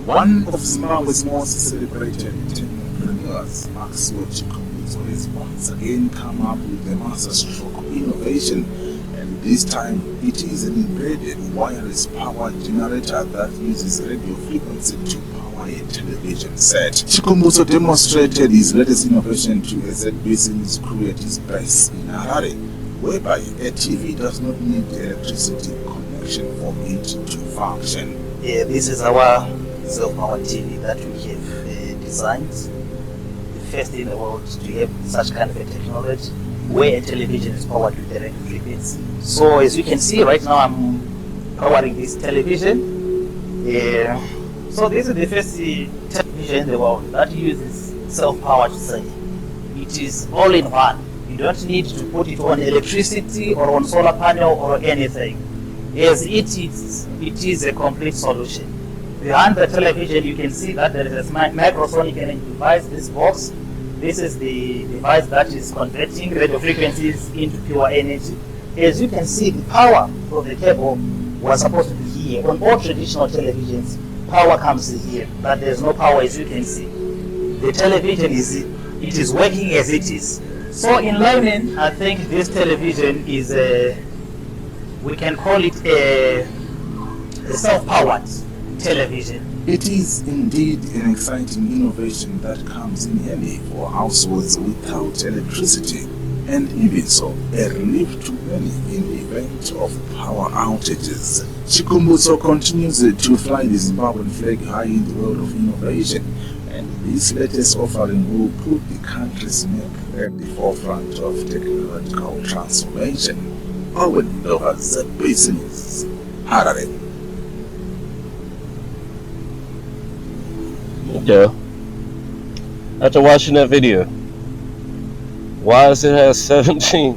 One of Zimbabwe's most celebrated entrepreneurs, Maxwell Chikumbutso, has once again come up with a masterstroke innovation, and this time it is an embedded wireless power generator that uses radio frequency to power a television set. Chikumbutso demonstrated his latest innovation to SABC News crew at his base in Harare, whereby a TV does not need electricity connection for it to function. Yeah, this is our self-powered TV that we have designed, the first in the world to have such kind of a technology where a television is powered with the radio frequency. So as you can see right now, I'm powering this television. So this is the first television in the world that uses self-powered say. It is all in one. You don't need to put it on electricity or on solar panel or anything. As it is a complete solution. Behind the television, you can see that there is a microsonic energy device, this box. This is the device that is converting radio frequencies into pure energy. As you can see, the power of the cable was supposed to be here. On all traditional televisions, power comes here, but there's no power, as you can see. The television is working as it is. So in layman, I think this television is we can call it a self-powered television. It is indeed an exciting innovation that comes in handy for households without electricity, and even so, a relief to many in the event of power outages. Chikumbutso continues to fly the Zimbabwean flag high in the world of innovation, and this latest offering will put the country's neck at the forefront of technological transformation. Owen Lovers, Business, Harare. Yeah. After watching that video, why does it have 17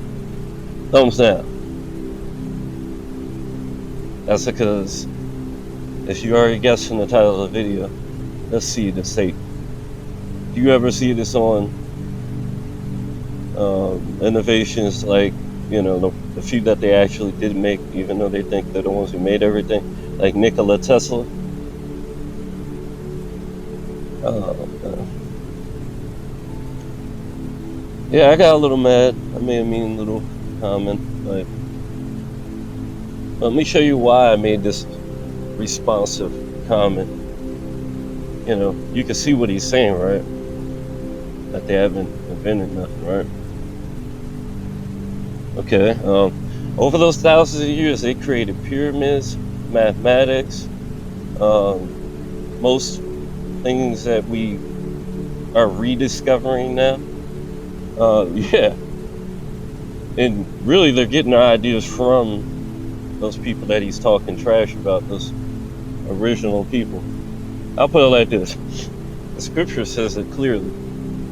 thumbs down? That's because, if you already guessed from the title of the video, let's see the state. Do you ever see this on innovations like, the few that they actually did make, even though they think they're the ones who made everything, like Nikola Tesla? Yeah, I got a little mad. I made a mean little comment. Like, let me show you why I made this responsive comment. You can see what he's saying, right? That they haven't invented nothing, right? Okay. Over those thousands of years, they created pyramids, mathematics, most things that we are rediscovering now. Yeah. And really, they're getting their ideas from those people that he's talking trash about, those original people. I'll put it like this. The scripture says it clearly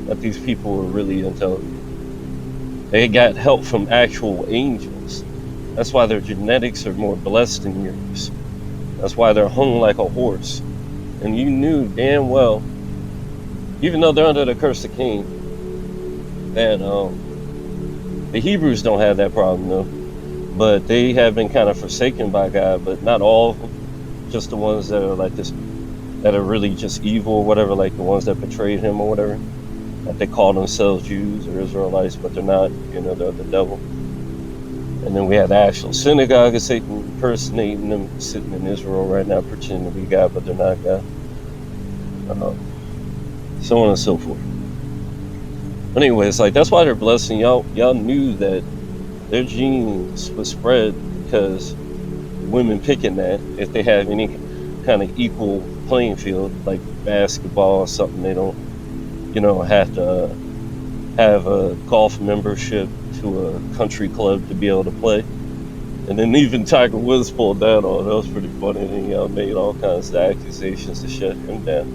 that these people were really intelligent. They got help from actual angels. That's why their genetics are more blessed than yours. That's why they're hung like a horse. And you knew damn well, even though they're under the curse of Cain, that the Hebrews don't have that problem though. But they have been kind of forsaken by God, but not all of them. Just the ones that are like this, that are really just evil or whatever, like the ones that betrayed him or whatever. That they call themselves Jews or Israelites, but they're not, they're the devil. And then we have the actual synagogue of Satan impersonating them, sitting in Israel right now, pretending to be God, but they're not God. So on and so forth. But anyway, it's like, that's why they're blessed. Y'all knew that their genes would spread because women picking that, if they have any kind of equal playing field, like basketball or something, they don't, have to have a golf membership to a country club to be able to play. And then even Tiger Woods pulled that on. That was pretty funny. And y'all made all kinds of accusations to shut him down.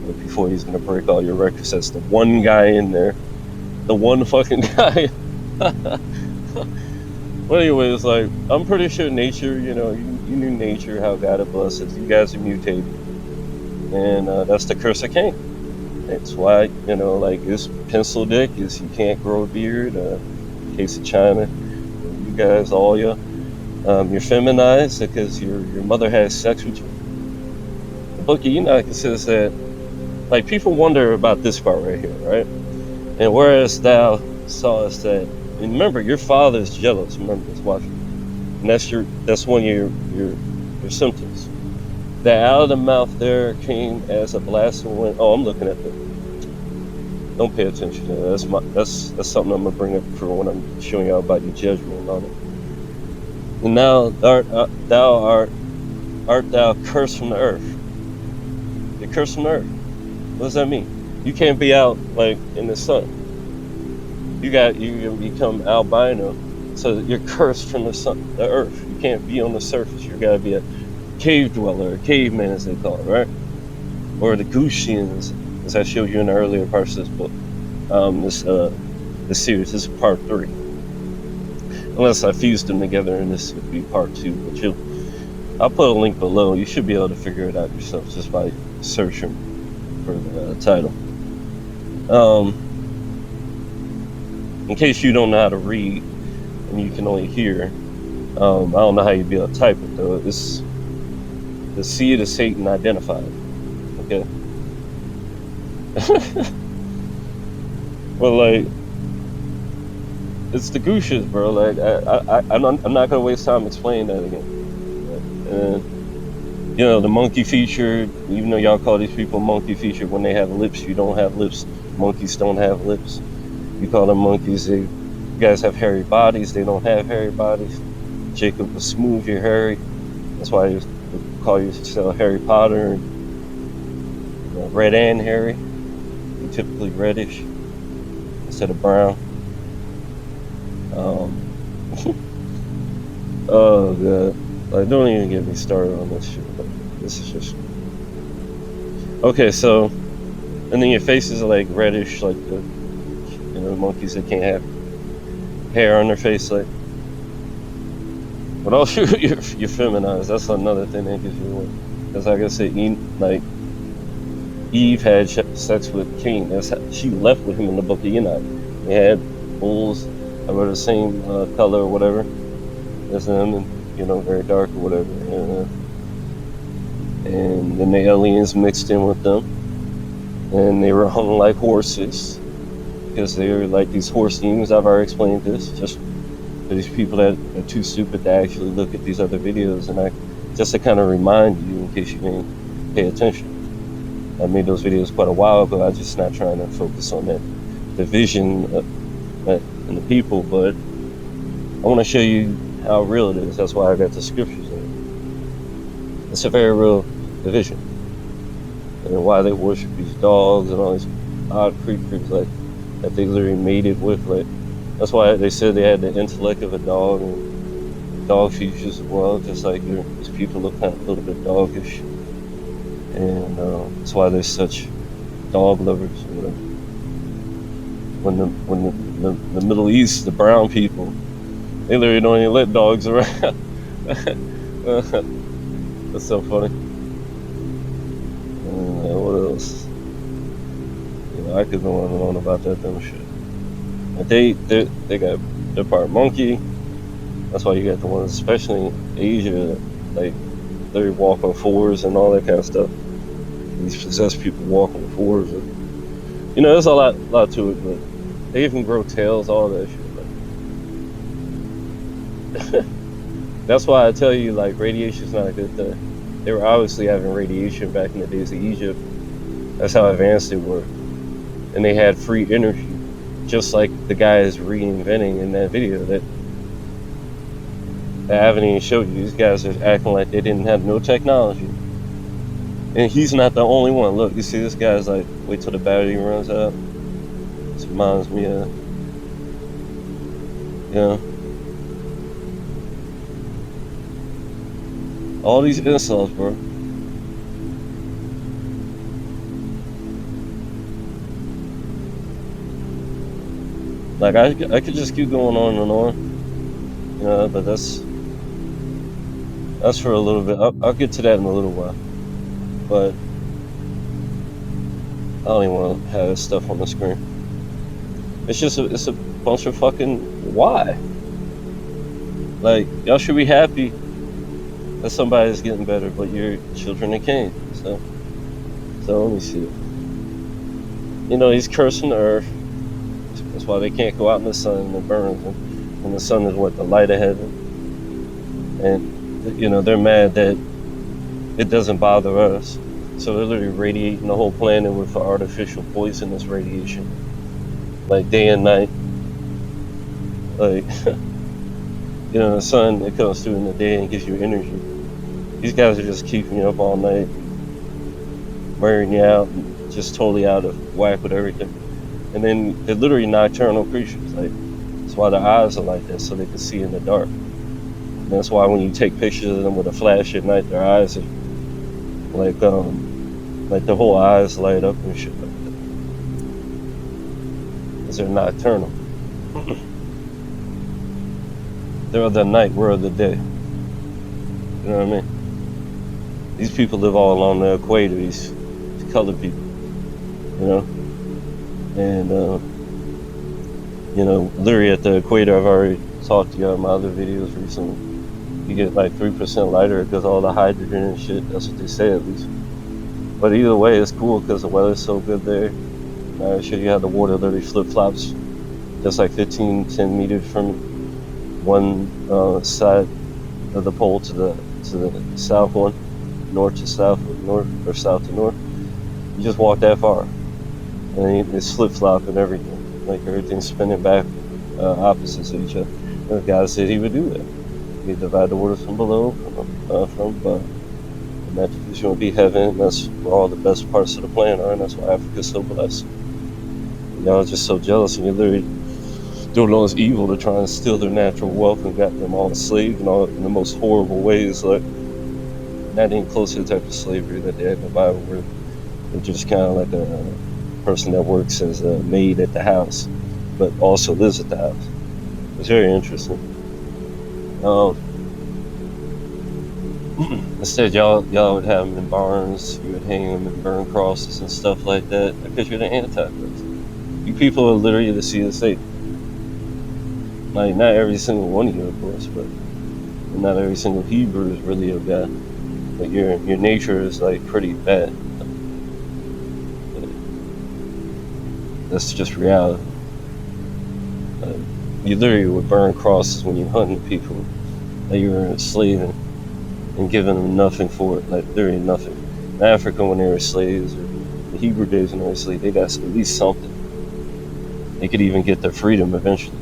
But before he's going to break all your records, that's the one guy in there. The one fucking guy. Well, anyway, it's like, I'm pretty sure nature, you knew nature, how God had blessed us. You guys are mutated. And that's the curse of Cain. That's why, like this pencil dick is you can't grow a beard. Case of China, you guys, all you're feminized because your mother has sex with you. Book of Enoch, it says that, like, people wonder about this part right here, right? And whereas thou sawest that, and remember, your father is jealous. Remember this, watch. And that's one of your symptoms. That out of the mouth there came as a blast of wind. Oh, I'm looking at the. Don't pay attention to that. That's something I'm gonna bring up for when I'm showing y'all about your judgment on it. And now art thou cursed from the earth. You're cursed from the earth. What does that mean? You can't be out like in the sun. You become albino, so you're cursed from the earth. You can't be on the surface. You gotta be a cave dweller, a caveman as they call it, right? Or the Gushians, as I showed you in the earlier parts of this book, this series. This is part 3. Unless I fused them together, and this would be part 2. But I'll put a link below. You should be able to figure it out yourself just by searching for the title. In case you don't know how to read and you can only hear, I don't know how you'd be able to type it though. It's the seed of Satan identified. Okay. Well, like, it's the Gushas, bro. Like, I'm not gonna waste time explaining that again. And you know, the monkey feature. Even though y'all call these people monkey feature, when they have lips, you don't have lips. Monkeys don't have lips. You call them monkeys. You guys have hairy bodies. They don't have hairy bodies. Jacob was smooth, you're hairy. That's why you call yourself Harry Potter. And, red and hairy. You're typically reddish instead of brown. Oh god, like, don't even get me started on this shit. Like, this is just okay. So, and then your faces are like reddish, like the monkeys that can't have hair on their face, like. But also you're feminized. That's another thing that gives you away. Because like I said, Eve had sex with Cain. She left with him in the Book of Enoch. They had bulls that were the same color or whatever as them, and very dark or whatever. And then the aliens mixed in with them, and they were hung like horses because they were like these horse demons. I've already explained this. Just for these people that are too stupid to actually look at these other videos, and just to kind of remind you in case you didn't pay attention. I made those videos quite a while ago. I'm just not trying to focus on that division in the people, but I want to show you how real it is. That's why I got the scriptures in it. It's a very real division, and why they worship these dogs and all these odd creatures like that they literally mated with. Like, that's why they said they had the intellect of a dog and dog features as well, just like these people look kind of a little bit doggish. And that's why they're such dog lovers. When the Middle East, the brown people, they literally don't even let dogs around. That's so funny. What else? I could go on and on about that dumb shit. They got their part monkey. That's why you got the ones, especially in Asia, like they walk on fours and all that kind of stuff. These possessed people walk on fours. And, there's a lot to it, but they even grow tails, all that shit. That's why I tell you, like, radiation's not a good thing. They were obviously having radiation back in the days of Egypt. That's how advanced they were. And they had free energy, just like the guy is reinventing in that video that I haven't even showed you. These guys are acting like they didn't have no technology. And he's not the only one. Look, you see this guy's like, wait till the battery runs out. This reminds me of, all these insults, bro. Like, I could just keep going on and on, but that's for a little bit. I'll get to that in a little while. But I don't even want to have this stuff on the screen. It's just it's a bunch of fucking why. Like, y'all should be happy that somebody's getting better, but you're children of Cain. So So let me see. You know, he's cursing the earth. That's why they can't go out in the sun and it burns them. And the sun is what? The light of heaven. And, you know, they're mad that it doesn't bother us. So they're literally radiating the whole planet with artificial poisonous radiation. Like day and night. Like, you know, the sun, it comes through in the day and gives you energy. These guys are just keeping you up all night, wearing you out, and just totally out of whack with everything. And then they're literally nocturnal creatures. Like, that's why their eyes are like that, so they can see in the dark. And that's why when you take pictures of them with a flash at night, their eyes are like the whole eyes light up and shit like that. Because they're nocturnal. They're of the night, we're of the day. You know what I mean? These people live all along the equator, these colored people, you know? And, you know, literally at the equator, I've already talked to you in my other videos recently. You get like 3% lighter because all the hydrogen and shit, that's what they say at least. But either way, it's cool because the weather's so good there. I show you how the water literally flip-flops just like 10 meters from one side of the pole to the south one, north to south, north or south to north. You just walk that far, and it's flip-flop and everything, like everything's spinning back opposites of each other. And the guy said he would do that. He'd divide the waters from below, from above. And that position would be heaven. That's where all the best parts of the planet are, and that's why Africa's so blessed. Y'all are just so jealous, and you're literally doing all this evil to try and steal their natural wealth and got them all enslaved and all in the most horrible ways. Like, not even close to the type of slavery that they had in the Bible, where they're just kind of like a person that works as a maid at the house, but also lives at the house. It's very interesting. Instead, y'all would have them in barns, you would hang them and burn crosses and stuff like that, because you're the Antichrist. You people are literally the seed of Satan. Like, not every single one of you, of course, but not every single Hebrew is really of God. But your nature is like pretty bad. That's just reality. You literally would burn crosses when you're hunting people that you were enslaving and giving them nothing for it, like literally nothing. In Africa, when they were slaves, or the Hebrew days when they were slaves, they got at least something. They could even get their freedom eventually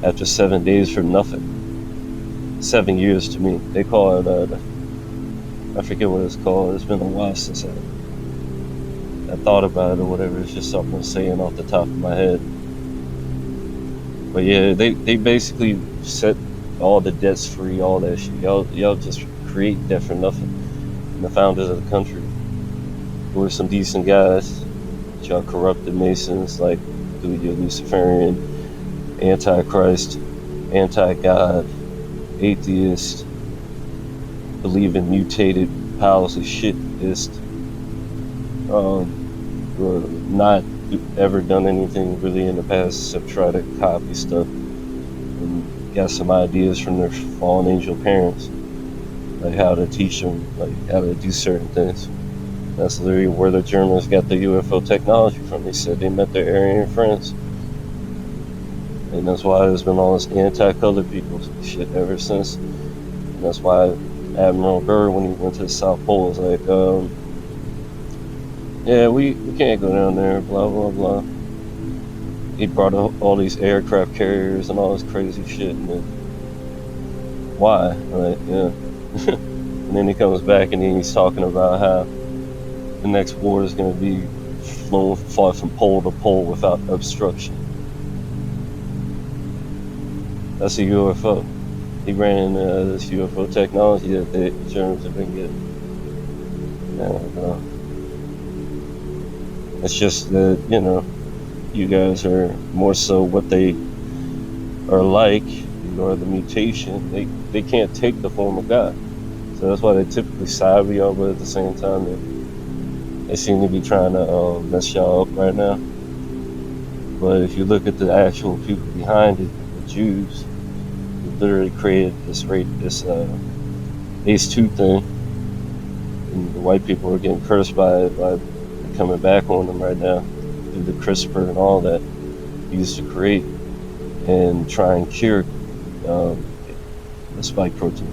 after 7 days for nothing. 7 years to me. They call it, I forget what it's called. It's been a while since I thought about it or whatever. It's just something I'm saying off the top of my head. But yeah, they basically set all the debts free, all that shit. Y'all just create debt for nothing. And the founders of the country were some decent guys. Y'all corrupted Masons, like dude, you're Luciferian, Antichrist, anti-God, atheist, believe in mutated piles of shitist. Or not ever done anything really in the past except try to copy stuff, and got some ideas from their fallen angel parents, like how to teach them, like how to do certain things. That's literally where the Germans got the UFO technology from. They said they met their Aryan friends, and that's why there's been all this anti-colored people shit ever since. And that's why Admiral Byrd, when he went to the South Pole, was like, yeah, we can't go down there, blah, blah, blah. He brought all these aircraft carriers and all this crazy shit. And then, why? Like, yeah. And then he comes back and then he's talking about how the next war is going to be fought from pole to pole without obstruction. That's a UFO. He ran this UFO technology that the Germans have been getting. It's just that, you know, you guys are more so what they are like. You are the mutation. They can't take the form of God. So that's why they typically side with y'all, but at the same time, they seem to be trying to mess y'all up right now. But if you look at the actual people behind it, the Jews, who literally created this ACE2 thing, and the white people were getting cursed by the coming back on them right now through the CRISPR and all that used to create and try and cure the spike protein.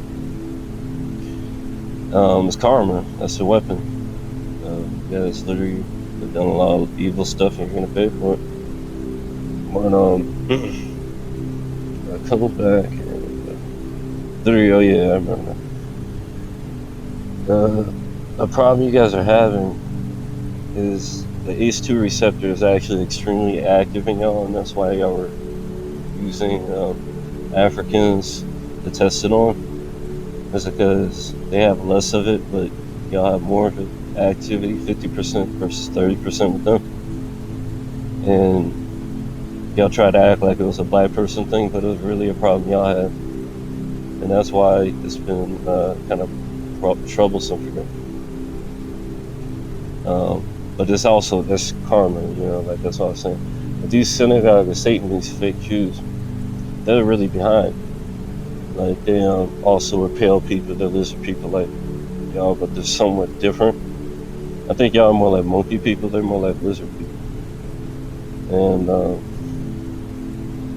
It's karma. That's the weapon. Yeah, it's literally they've done a lot of evil stuff and you're gonna pay for it. But I come back and literally, oh yeah, I remember. The problem you guys are having is the ACE2 receptor is actually extremely active in y'all, and that's why y'all were using Africans to test it on. It's because they have less of it, but y'all have more of it. Activity, 50% versus 30% with them. And y'all try to act like it was a black person thing, but it was really a problem y'all had. And that's why it's been kind of troublesome for them. But it's also, that's karma, like that's what I was saying. But these synagogue of Satan, these fake Jews, they're really behind. Like they also are pale people, they're lizard people like y'all, but they're somewhat different. I think y'all are more like monkey people, they're more like lizard people.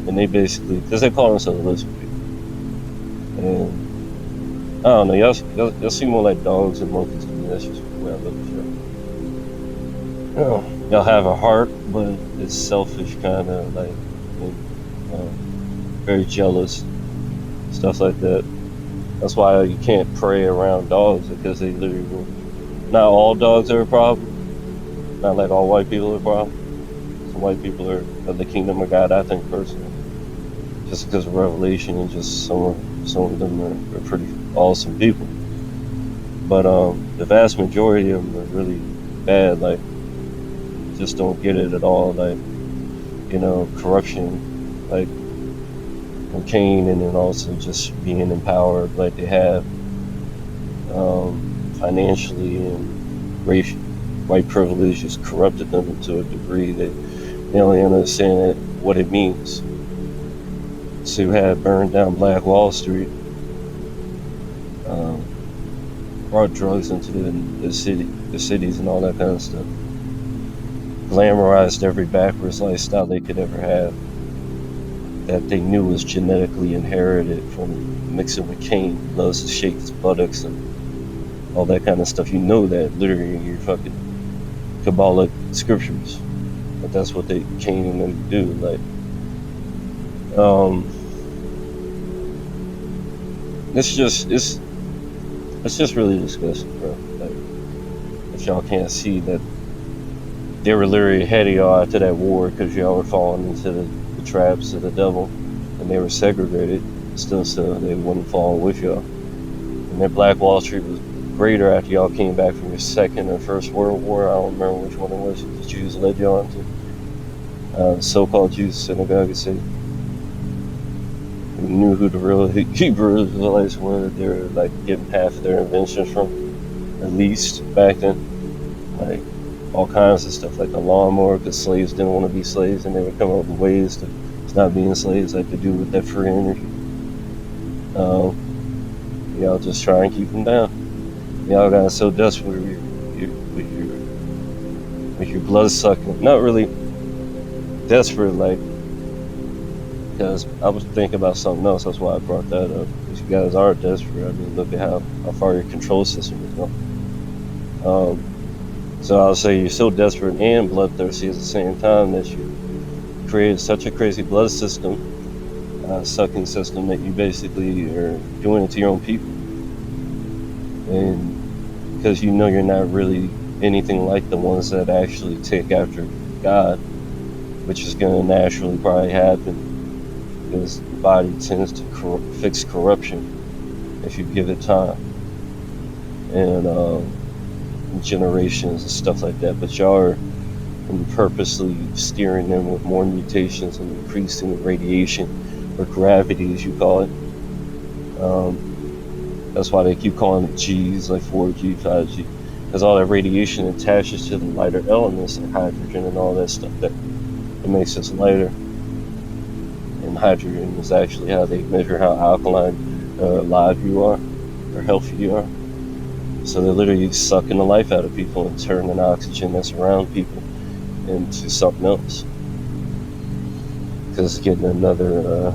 And they basically, because they call themselves lizard people. And I don't know, y'all seem more like dogs and monkeys to me. That's just the way I look at y'all. Y'all have a heart, but it's selfish, kind of like, very jealous, stuff like that. That's why you can't pray around dogs, because they literally will. Not all dogs are a problem. Not like all white people are a problem. Some white people are of the kingdom of God, I think, personally. Just because of revelation and just some of them are pretty awesome people. But the vast majority of them are really bad, like, just don't get it at all, like, corruption, like, cocaine, and then also just being empowered like they have, financially, and white privilege has corrupted them to a degree that they only understand what it means. To have burned down Black Wall Street, brought drugs into the cities and all that kind of stuff. Glamorized every backwards lifestyle they could ever have that they knew was genetically inherited from mixing with Cain. He loves to shake his buttocks and all that kind of stuff. You know that literally in your fucking Kabbalah scriptures. But that's what Cain and them do. Like, it's just really disgusting, bro. Like, if y'all can't see that they were literally ahead of y'all after that war, because y'all were falling into the traps of the devil, and they were segregated, still so they wouldn't fall with y'all. And that Black Wall Street was greater after y'all came back from your second or first World War. I don't remember which one it was the Jews led y'all into. The so-called Jews synagogue of Satan. We knew who the real Hebrew Israelites were. They were like getting half of their inventions from, at least back then. Like all kinds of stuff, like a lawnmower, because slaves didn't want to be slaves, and they would come up with ways to stop being slaves, like to do with that free energy. Y'all just try and keep them down. Y'all got so desperate with your blood sucking. Not really desperate, like, because I was thinking about something else. That's why I brought that up. Because you guys are desperate. I mean, look at how far your control system is going. So I'll say you're so desperate and bloodthirsty at the same time that you created such a crazy blood system, sucking system, that you basically are doing it to your own people. And because you're not really anything like the ones that actually take after God, which is going to naturally probably happen, because the body tends to fix corruption if you give it time. And generations and stuff like that, but y'all are purposely steering them with more mutations and increasing radiation, or gravity as you call it. That's why they keep calling it G's, like 4G, 5G, because all that radiation attaches to the lighter elements like hydrogen and all that stuff that it makes us lighter. And hydrogen is actually how they measure how alkaline, alive you are, or healthy you are. So they're literally sucking the life out of people and turning the oxygen that's around people into something else. Because it's getting another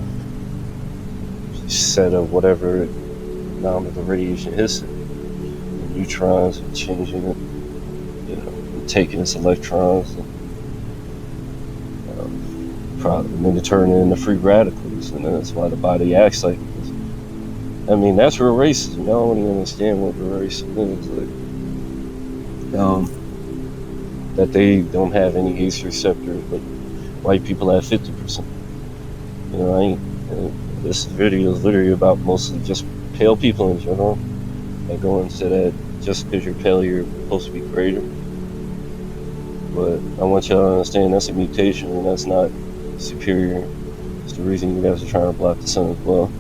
set of whatever amount of the radiation hits it. The neutrons are changing it, and taking its electrons and then they turn it into free radicals, and that's why the body acts like this. I mean, that's real racism. Y'all don't even understand what real racism is. Like, that they don't have any ACE receptors, but white people have 50%. This video is literally about mostly just pale people in general. I go into that just because you're pale, you're supposed to be greater. But I want y'all to understand that's a mutation, and that's not superior. It's the reason you guys are trying to block the sun as well.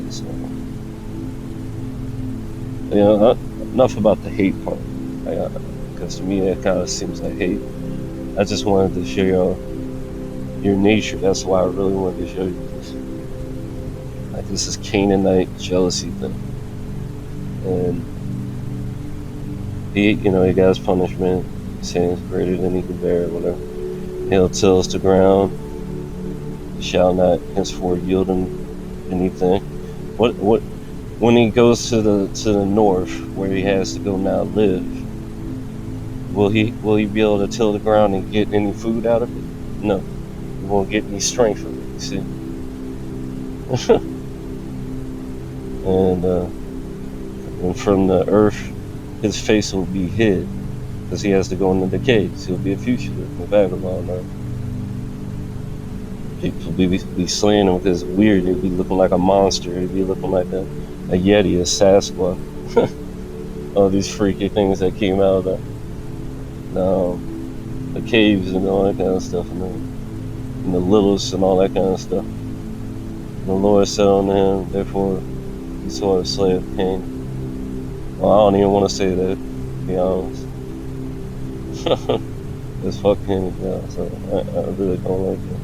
So, enough about the hate part. Because to me, that kind of seems like hate. I just wanted to show y'all your nature. That's why I really wanted to show you this. Like, this is Canaanite jealousy thing. And he got his punishment, saying it's greater than he can bear, whatever. He'll till us the ground, shall not henceforth yield him anything. When he goes to the north, where he has to go now live, will he be able to till the ground and get any food out of it? No, he won't get any strength from it. You see, and from the earth, his face will be hid, because he has to go into the caves. He'll be a fugitive, a vagabond. People be slaying him because it's weird. He'll be looking like a monster. He'll be looking like a Yeti, a Sasquatch. All these freaky things that came out of the caves and all that kind of stuff, and the Liliths and all that kind of stuff. And the Lord said unto him, therefore he saw a slave Cain. Well, I don't even want to say that, to be honest. It's fucking God, so I really don't like it.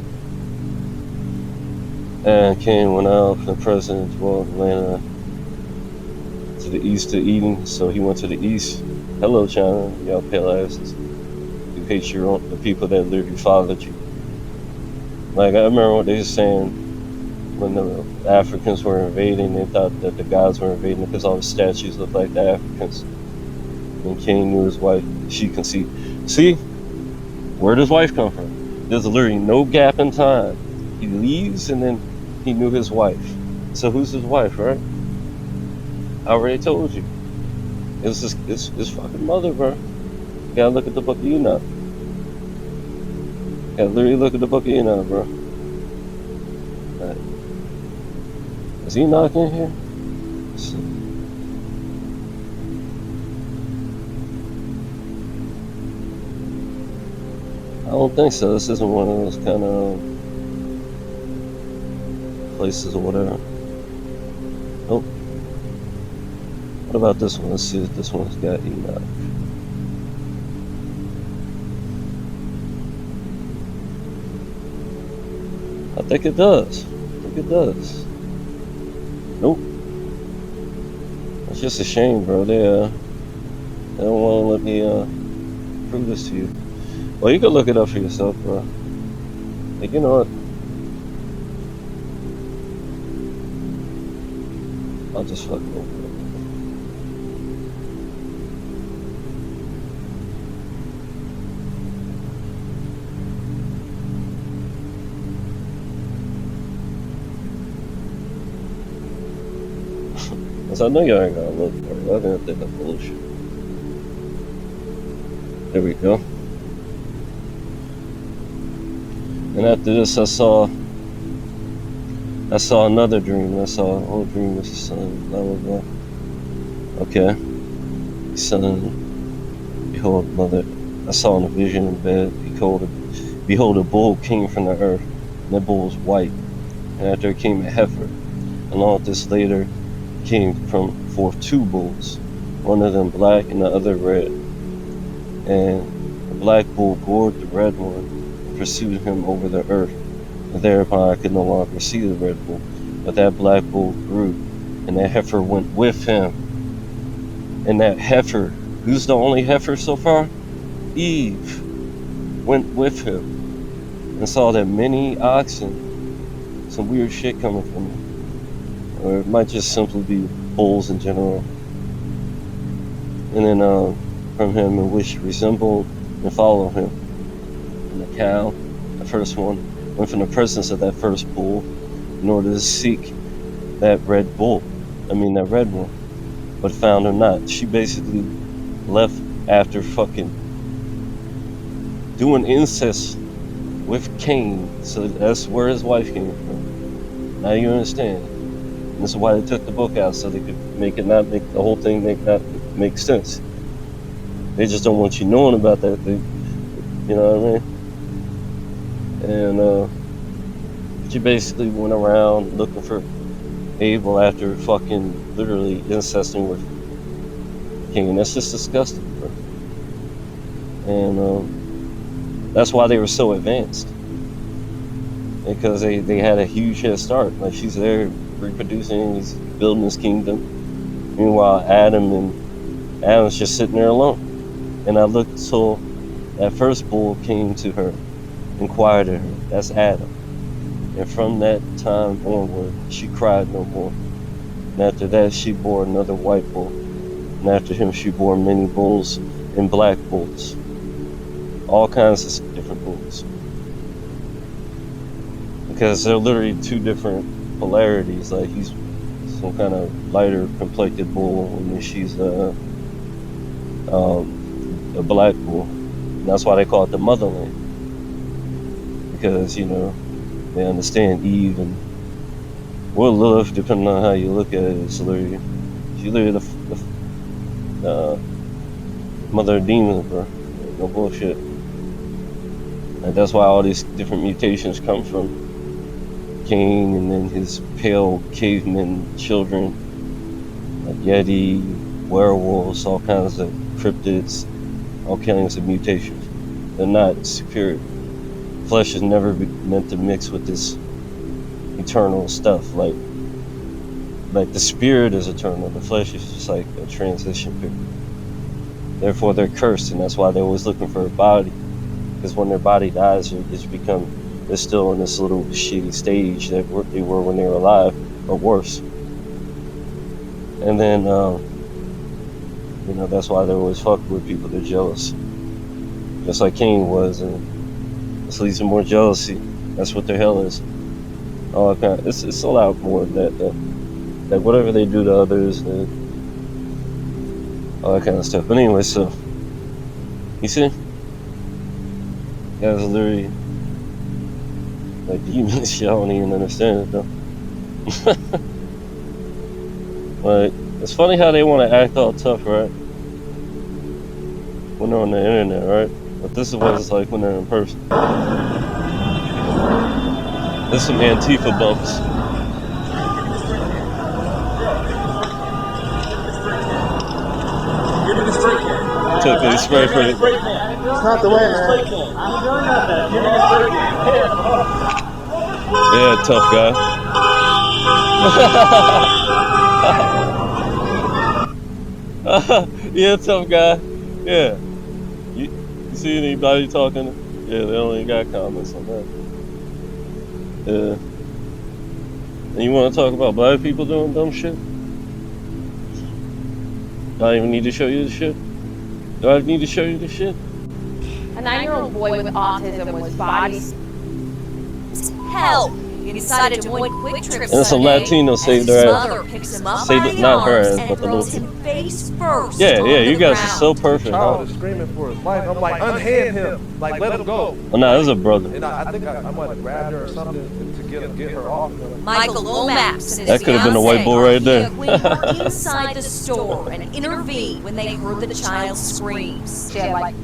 And Cain went out from the presence dwelt in the land to the east of Eden, so he went to the east. Hello, China, y'all pale asses. You hate the people that literally fathered you. Like, I remember what they were saying when the Africans were invading. They thought that the gods were invading because all the statues looked like the Africans. And Cain knew his wife, she conceived. See, where does wife come from? There's literally no gap in time. He leaves, and then he knew his wife. So who's his wife, right? I already told you. It's his fucking mother, bro. You gotta look at the book of Enoch. You gotta literally look at the book of Enoch, bro. Right. Is Enoch in here? Let's see. I don't think so. This isn't one of those kind of places or whatever. Nope. What about this one? Let's see if this one's got Enoch. I think it does. Nope. It's just a shame, bro. They don't want to let me prove this to you. Well, you can look it up for yourself, bro. Like, you know what? I'll just fucking open it. Cause I know y'all ain't gonna look for it. I'm gonna think of bullshit. There we go. And after this, I saw another dream. I saw an old dream with the sun, blah, blah, blah. Okay. Son, behold, mother, I saw in a vision in bed, behold, a bull came from the earth, and that bull was white. And after it came a heifer. Along with this later came forth two bulls, one of them black and the other red. And the black bull gored the red one, pursued him over the earth, and thereupon I could no longer see the red bull, but that black bull grew, and that heifer went with him, And that heifer, who's the only heifer so far? Eve went with him and saw that many oxen, some weird shit coming from him. Or it might just simply be bulls in general. And then from him, in which resembled and followed him. And the cow, the first one, went from the presence of that first bull in order to seek that red one, but found her not. She basically left after fucking doing incest with Cain, so that's where his wife came from. Now you understand. And this is why they took the book out, so they could make the whole thing not make sense. They just don't want you knowing about that thing. You know what I mean? And she basically went around looking for Abel after fucking literally incesting with Cain. That's just disgusting, bro. And that's why they were so advanced. Because they had a huge head start. Like, she's there reproducing, he's building his kingdom. Meanwhile, Adam's just sitting there alone. And I looked till that first bull came to her, inquired of her. That's Adam. And from that time onward, she cried no more. And after that, she bore another white bull. And after him, she bore many bulls and black bulls. All kinds of different bulls. Because they're literally two different polarities. Like, he's some kind of lighter complected bull, and then she's a black bull. And that's why they call it the motherland. Because, they understand Eve and what love, depending on how you look at it, is literally, she's literally the mother of demons, bro. No bullshit. And that's why all these different mutations come from Cain and then his pale caveman children, like Yeti, werewolves, all kinds of cryptids, all kinds of mutations. They're not superior. Flesh is never meant to mix with this eternal stuff. Like the spirit is eternal. The flesh is just like a transition period. Therefore, they're cursed, and that's why they're always looking for a body. Because when their body dies, they're still in this little shitty stage that they were when they were alive, or worse. And then, that's why they're always fucking with people. They're jealous, just like Cain was, and this leads to more jealousy. That's what their hell is. All that kind. It's a lot more than that, though. Like whatever they do to others, all that kind of stuff. But anyway, so you see, guys are literally like demons. Y'all don't even understand it, though. Like, it's funny how they want to act all tough, right? When they're on the internet, right? But this is what it's like when they're in person. There's some Antifa bumps. Took a spray for it. It's not the way, man. I'm doing nothing. Give me a straight hand. Yeah, tough guy. Yeah, tough guy. Yeah. You see anybody talking? Yeah, they only got comments on that. Yeah. And you want to talk about black people doing dumb shit? Do I even need to show you the shit? Do I need to show you the shit? A 9-year-old boy with autism was body hell. He decided to avoid Quick Trip And some Sunday Latinos saved her ass. Not her ass, but the little kid. Yeah, you guys are so perfect, huh? Child is screaming for his life. I'm like, unhand him. Like, let him go. Oh, no, this is a brother. And I think I might have grabbed her or something to get her off him. Michael Lomax and his That could have been a white bull right there. were inside the store and intervened when they heard the child's screams. She had, like,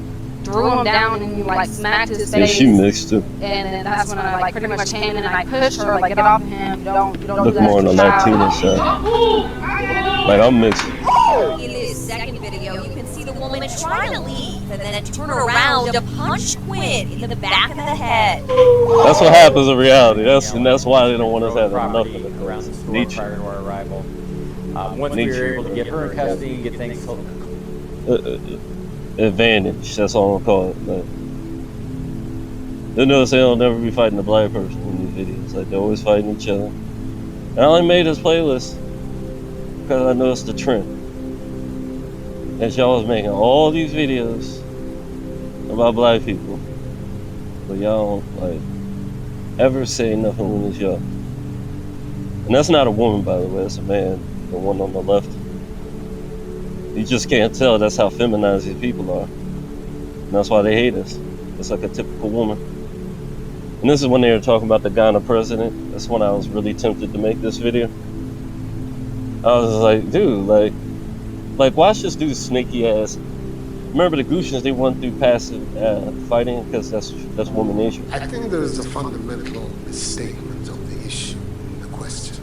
threw him down and like smacked his Yeah, face. she mixed too. And then that's when I like pretty much came in and I pushed her, like, get off him. You don't Look do that more on to the a child. Latino side. Like, I'm mixed. In this second video, you can see the woman trying to leave and then turn around to punch Quinn in the back of the head. That's what happens in reality. That's why they don't want us having enough of it. Around the store Nature. prior to our arrival. Once we were able to get her in custody and get things advantage. That's all I'm call it. Like, you'll notice they'll never be fighting a black person in these videos. Like they're always fighting each other. And I only made this playlist because I noticed the trend. And y'all was making all these videos about black people, but y'all don't like ever say nothing when it's y'all. And that's not a woman, by the way. It's a man. The one on the left. You just can't tell. That's how feminized these people are. And that's why they hate us. It's like a typical woman. And this is when they were talking about the Ghana president. That's when I was really tempted to make this video. I was like, dude, like watch this dude's snaky ass. Remember the Gushans, they went through passive fighting because that's woman nature. I think there is a fundamental misstatement of the issue, the question.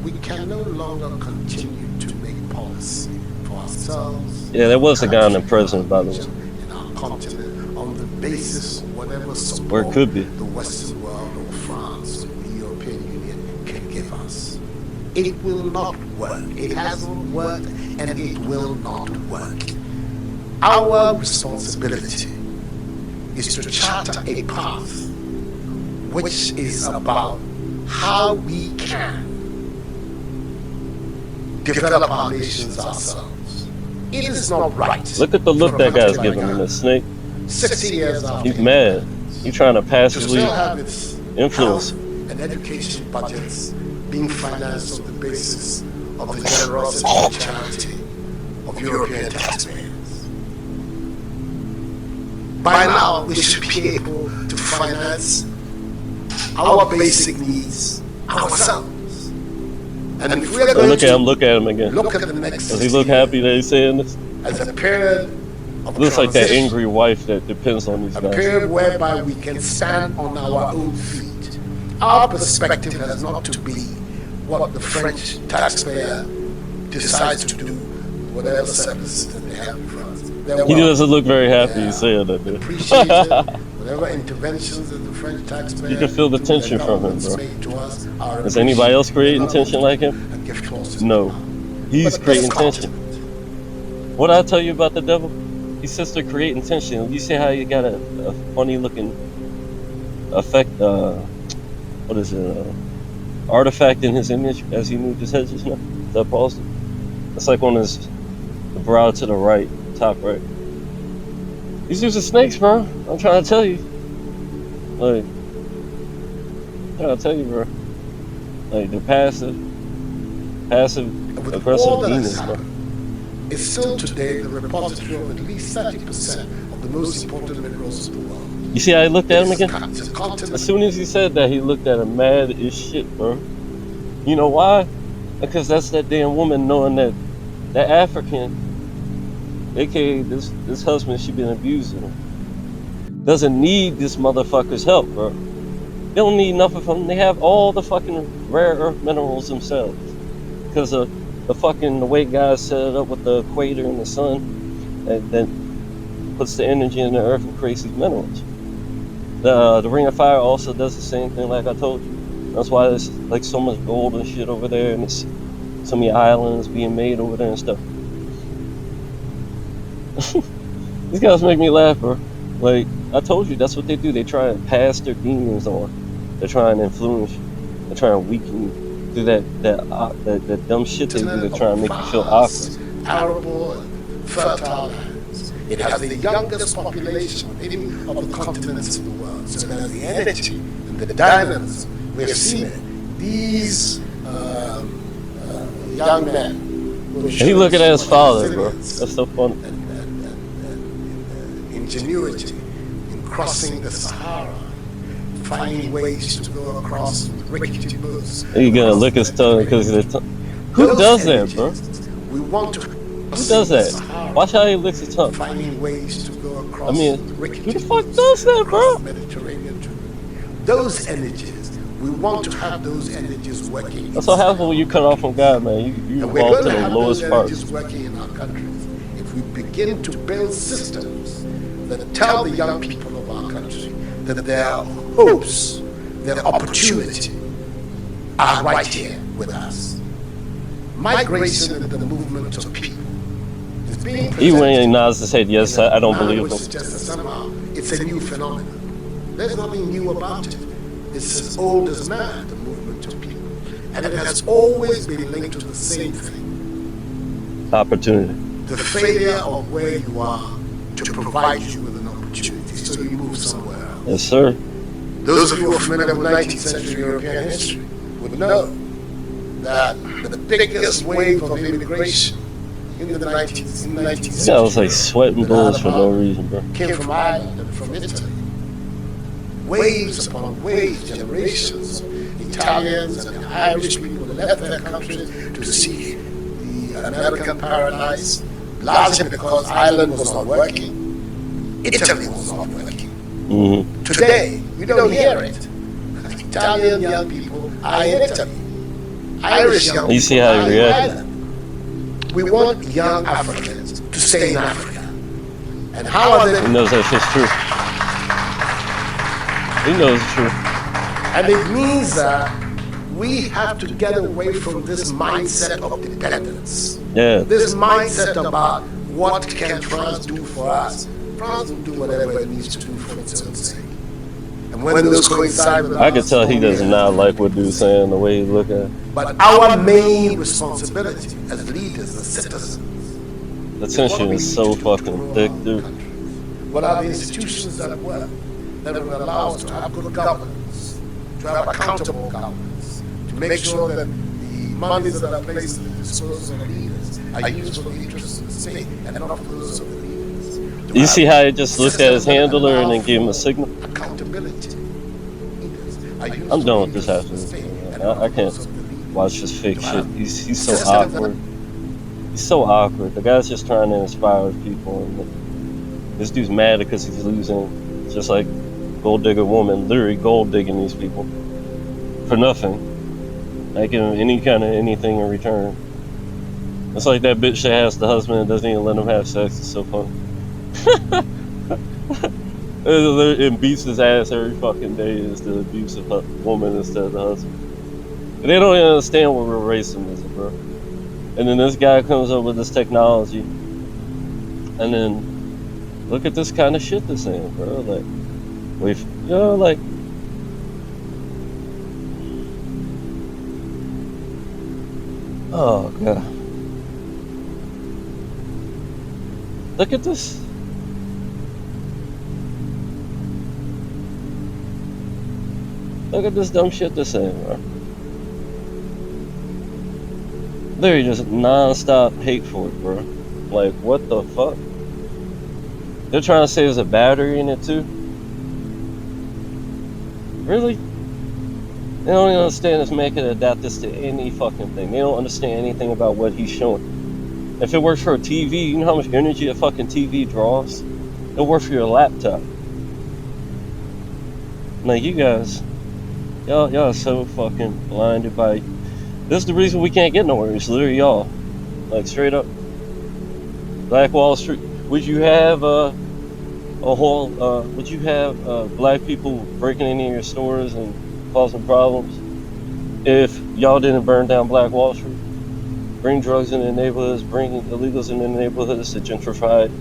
We can no longer continue to make policy for ourselves. Yeah, there was a Ghana president, by the way. In our continent, on the basis of whatever support Or it could be. the Western world or France or the European Union can give us. It will not work. It hasn't worked and it will not work. Our responsibility is to charter a path which is about how we can develop our nations ourselves. It is not right. Look at the look that guy's giving him, the snake. 60 years after He's mad. He's trying to to passively still have its influence. health and education budgets being financed on the basis of the generosity and charity of European taxpayers. By now, we should be able to finance our basic needs ourselves. And if we're Oh, going look at to him, look at him again. look at the next Does he 60 look happy that he's saying this? as a period of Looks like that transition, angry wife that depends on these a guys. period whereby we can stand on our own feet. Our perspective has not to be what the French taxpayer decides to do, whatever services that they have in France. He doesn't look very happy he's saying that, dude. Appreciate it. Whatever interventions that the French taxpayer You can feel the do, tension their from him, governments bro. make to us are Is anybody else creating appreciated. tension like him? And give close to No. the power. He's But creating this tension. continent, What did I tell you about the devil? He says to create tension. You see how he got a funny looking effect, what is it, artifact in his image as he moved his head just now? Is that positive? It's like on his the brow to the right, top right. These dudes are snakes, bro. I'm trying to tell you. Like, I'm trying to tell you, bro. Like, they're passive with all aggressive that has demons, bro. happened, is still today the repository of at least 30% of the most important minerals of the world. You see how he looked at him It's a again? it's a continent. As soon as he said that, he looked at him mad as shit, bro. You know why? Because that's that damn woman knowing that that African, aka this husband she been abusing him, doesn't need this motherfucker's help, bro. They don't need nothing from him. They have all the fucking rare earth minerals themselves. Because of the way God set it up with the equator and the sun, that puts the energy in the earth and creates these minerals. The Ring of Fire also does the same thing, like I told you. That's why there's like so much gold and shit over there, and it's so many islands being made over there and stuff. These guys make me laugh, bro. Like I told you, that's what they do. They try and pass their demons on. They're trying to influence you. They're trying to weaken you through that dumb shit they do. They're trying to make you feel awkward. Arable and fertile lands. It has the youngest population of any of the continents in the world. So there's the energy and the dynamism. We're seeing these young men. He looking at his father, bro. Resilience That's so funny. and ingenuity in crossing the Sahara, finding ways to go across with rickety boats. He gonna lick his tongue because of the tongue. Who Those does that, bro? energies, we want to. Who does that? Watch how he licks his tongue. Finding ways to go across. I mean, with rickety who the fuck boats does that, bro? across the Mediterranean to those energies. We want to have those energies working. That's what happens when you cut off from God, man. You And we're fall going to to the have lowest those parts. energies working in our countries if we begin to build systems that tell the young people of our country that their hopes, their opportunity are right here with us. migration and the movement of people is being Even when he presented nods his head, yes, I don't manner believe which him. suggests that somehow it's a new phenomenon. There's nothing new about it. It's as old as man, the movement of people. And it has always been linked to the same thing. Opportunity. The failure of where you are to provide you with an opportunity, so you move somewhere else. Yes, sir. Those of you who are familiar with 19th century European history would know that the biggest wave of immigration in the 19th century Yeah, I was like sweating bullets for no reason, bro. came from Ireland and from Italy. Waves upon waves, generations of Italians and Irish people left their countries to seek the American paradise, largely because Ireland was not working, Italy was not working. Mm-hmm. Today, we don't hear it. Italian young people are in Italy. Irish young people You see how he are in reacted? Ireland. We want young Africans to stay in Africa. And how are He they? knows that shit's true. He knows it's true. And it means that we have to get away from this mindset of dependence. Yeah. This mindset about what can France do for us. France will do whatever it needs to do for its own sake. And when those coincide with I could ours, tell he does we not like what dude's saying, the way he look at it. But our main responsibility as leaders, as citizens, The tension is so fucking thick, dude. what are the institutions that work that will allow us to have good governance, to have accountable governance, to make sure that the monies that are placed at the disposal of leaders are used for the interests of the state and not for those of the leaders. To You have see how he just looked at his systems that handler and allow then gave him a for signal? accountability. Leaders are used I'm for done the with this interests of the after state this. and I not can't those of the leaders. watch this fake To shit. have He's so systems that- awkward. He's so awkward. The guy's just trying to inspire people. And this dude's mad because he's losing. It's just like gold digger woman, literally gold digging these people for nothing. Not giving any kind of anything in return. It's like that bitch that has the husband and doesn't even let him have sex. It's so funny. And beats his ass every fucking day is the abusive woman instead of the husband. And they don't even understand what real racism is, bro. And then this guy comes up with this technology, and then look at this kind of shit they're saying, bro. Like, like. Oh god. Look at this. Look at this dumb shit they're saying, bro. Literally just non-stop hate for it, bro. Like, what the fuck? They're trying to say there's a battery in it too? Really? They don't even understand this man can adapt this to any fucking thing. They don't understand anything about what he's showing. If it works for a TV, you know how much energy a fucking TV draws? It'll work for your laptop. Like, you guys, y'all are so fucking blinded by... This is the reason we can't get nowhere. It's literally y'all. Like, straight up. Black Wall Street. Would you have would you have black people breaking into your stores and causing problems if y'all didn't burn down Black Wall Street? Bring drugs in the neighborhoods, bring illegals in the neighborhoods to gentrify it.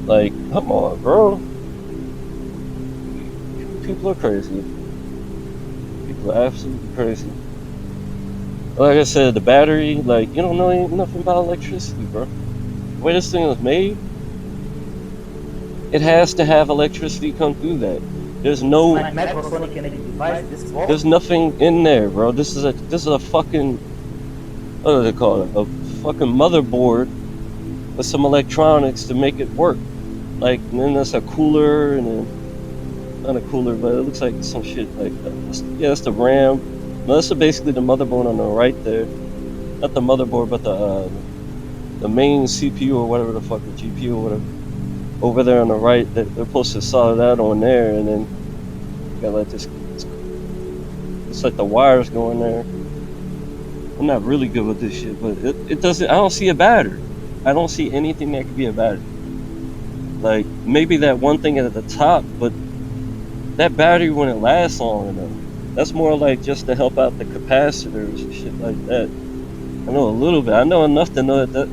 Like, come on, bro. People are crazy. People are absolutely crazy. Like I said, the battery, like, you don't know nothing about electricity, bro. The way this thing is made, it has to have electricity come through that. There's no, Microsonic energy device. This is all. there's nothing in there, bro. This is a fucking, what do they call it? A fucking motherboard with some electronics to make it work. Like, and then there's a cooler, and then, not a cooler, but it looks like some shit like, yeah, that's the RAM. No, that's basically the motherboard on the right there. Not the motherboard, but the main CPU or whatever the fuck, the GPU or whatever. Over there on the right, they're supposed to solder that on there, and then you got like this. It's like the wires going there. I'm not really good with this shit, but it doesn't. I don't see a battery. I don't see anything that could be a battery. Like, maybe that one thing at the top, but that battery wouldn't last long enough. That's more like just to help out the capacitors and shit like that. I know a little bit. I know enough to know that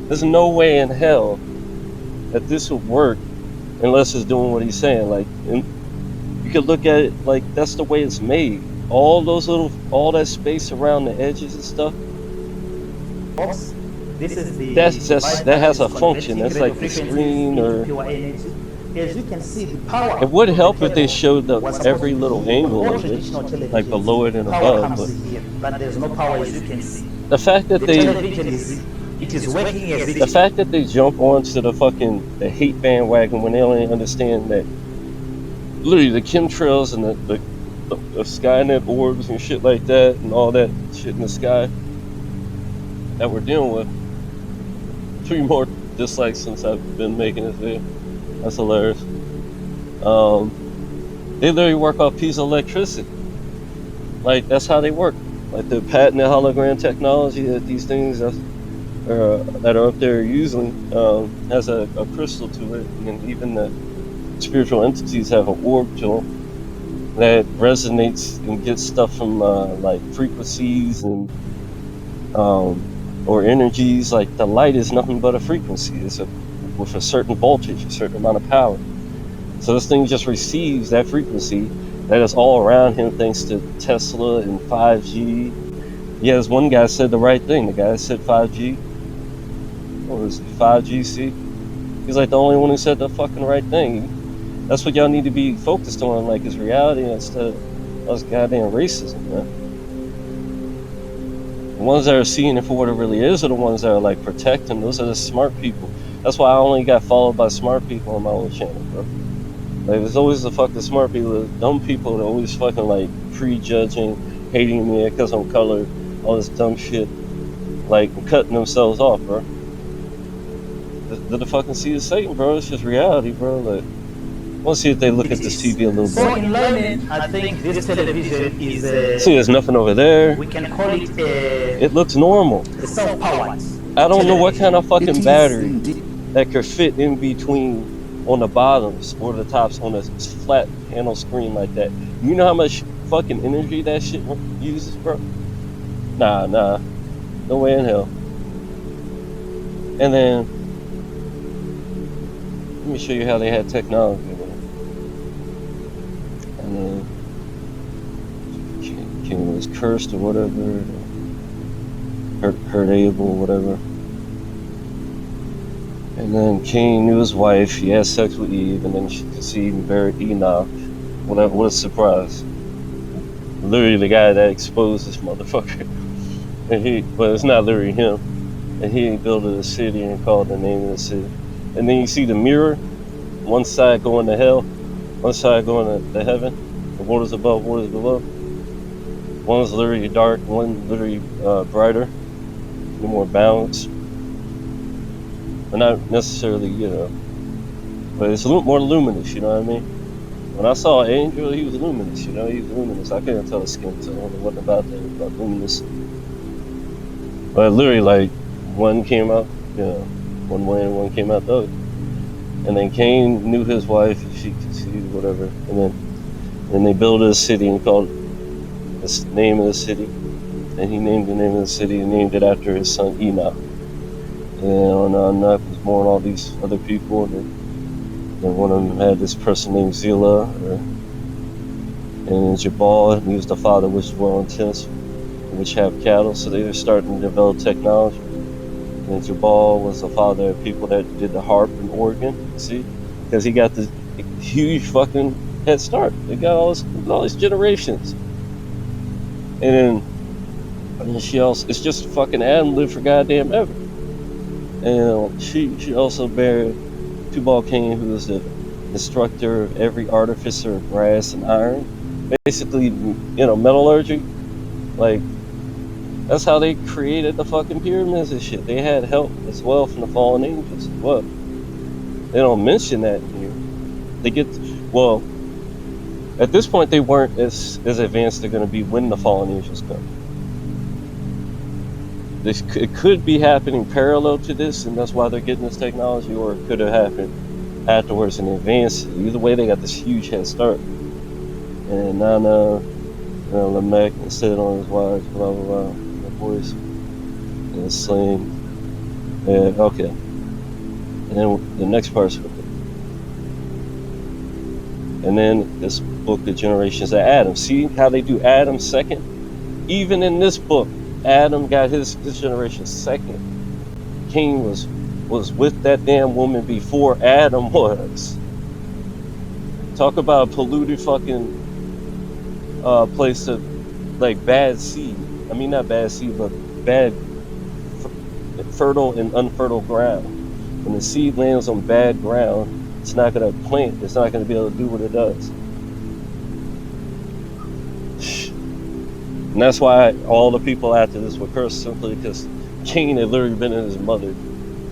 there's no way in hell that this would work unless it's doing what he's saying. Like, and you could look at it like that's the way it's made. All that space around the edges and stuff. This is the That has a function. That's like the screen or. pure energy. As you can see, the power. It would help if they cable showed was every little angle all of it, traditional like televisions. below it and Power above. comes here, but there's no power, as you can see. The fact that The they television is working as it The fact that they jump onto the hate bandwagon when they only understand that literally the chemtrails and the Skynet orbs and shit like that and all that shit in the sky that we're dealing with. 3 more dislikes since I've been making this video. That's hilarious. They literally work off piezoelectricity. Like, that's how they work. Like the patented hologram technology that these things that are up there using has a crystal to it, and even the spiritual entities have an orb to them that resonates and gets stuff from like frequencies and or energies. Like the light is nothing but a frequency. It's with a certain voltage, a certain amount of power. So this thing just receives that frequency that is all around him thanks to Tesla and 5G. Yeah, this one guy said the right thing. The guy said 5G. What was it? 5GC? He's like the only one who said the fucking right thing. That's what y'all need to be focused on, like, is reality instead of us goddamn racism, man. The ones that are seeing it for what it really is are the ones that are, like, protecting. Those are the smart people. That's why I only got followed by smart people on my own channel, bro. Like, there's always the fucking smart people. The dumb people that always fucking, like, prejudging, hating me because I'm colored, all this dumb shit, like, cutting themselves off, bro. The fucking seed of Satan, bro. It's just reality, bro. Like, I want to see if they look at this TV a little So bit. in learning, I think this television is See, there's nothing over there. we can call it It looks normal. a self-powered. I don't know what kind of It fucking is battery indeed. that could fit in between on the bottoms or the tops on a flat panel screen like that. You know how much fucking energy that shit uses, bro? Nah. No way in hell. And then, let me show you how they had technology. And then, King was cursed or whatever. Hurt Abel, whatever. And then Cain knew his wife, he had sex with Eve, and then she conceived and buried Enoch. What a surprise. Literally the guy that exposed this motherfucker. But it's not literally him. And he built a city and called the name of the city. And then you see the mirror, one side going to hell, one side going to heaven. The waters above, waters below. One's literally dark, one literally brighter, more balanced. But not necessarily, but it's a little more luminous, you know what I mean? When I saw Angel, he was luminous, he was luminous. I couldn't tell the skin tone, it wasn't about that, it was about luminous. But literally, like, one came out, one way and one came out the other. And then Cain knew his wife, she could see whatever, and then they built a city and called the name of the city. And he named the name of the city and named it after his son Enoch. And Enoch was born all these other people, and then one of them had this person named Zillah, and Jabal, he was the father which dwell in tents, which have cattle, so they were starting to develop technology. And Jabal was the father of people that did the harp and organ, see? Because he got this huge fucking head start. They got all these generations. And then she also, it's just fucking Adam lived for goddamn ever. And she also buried Tubal Cain, who was the instructor of every artificer of brass and iron. Basically, metallurgy. Like, that's how they created the fucking pyramids and shit. They had help as well from the fallen angels as well. They don't mention that in here. At this point they weren't as advanced they're going to be when the fallen angels come. It could be happening parallel to this, and that's why they're getting this technology, or it could have happened afterwards in advance. Either way, they got this huge head start. And Nana, Lamech, and sit on his wives, blah blah blah, the boys. slain. And okay. And then the next part's and then this book, The Generations of Adam. See how they do Adam second? Even in this book, Adam got his generation second. Cain was with that damn woman before Adam was. Talk about a polluted fucking place of like bad seed. I mean not bad seed, but bad fertile and unfertile ground. When the seed lands on bad ground, it's not going to plant. It's not going to be able to do what it does. And that's why all the people after this were cursed, simply because Cain had literally been in his mother.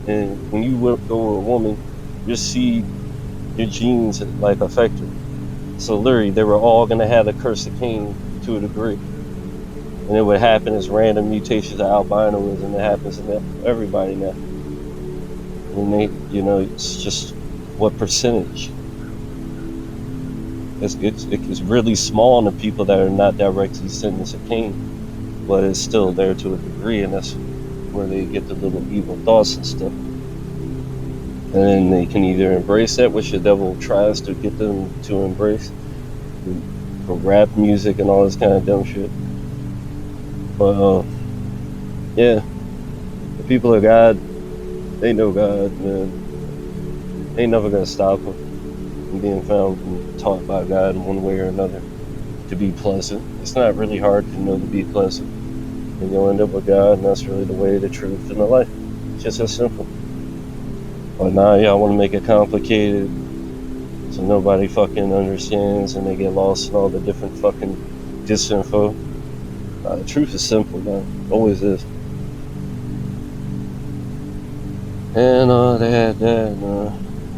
And when you go with a woman, your seed, your genes like affect her. So literally, they were all going to have the curse of Cain to a degree. And it would happen as random mutations of albinoism that happens to everybody now. And they, it's just what percentage. It's really small in the people that are not directly descendants of Cain, but it's still there to a degree, and that's where they get the little evil thoughts and stuff. And then they can either embrace that, which the devil tries to get them to embrace, for rap music and all this kind of dumb shit. But yeah, the people of God, they know God, man. They ain't never gonna stop them from being found and taught by God in one way or another to be pleasant. It's not really hard to know to be pleasant. And you'll end up with God, and that's really the way, the truth, and the life. It's just as simple. But now y'all want to make it complicated so nobody fucking understands and they get lost in all the different fucking disinfo. The truth is simple, man. Always is. And they had that,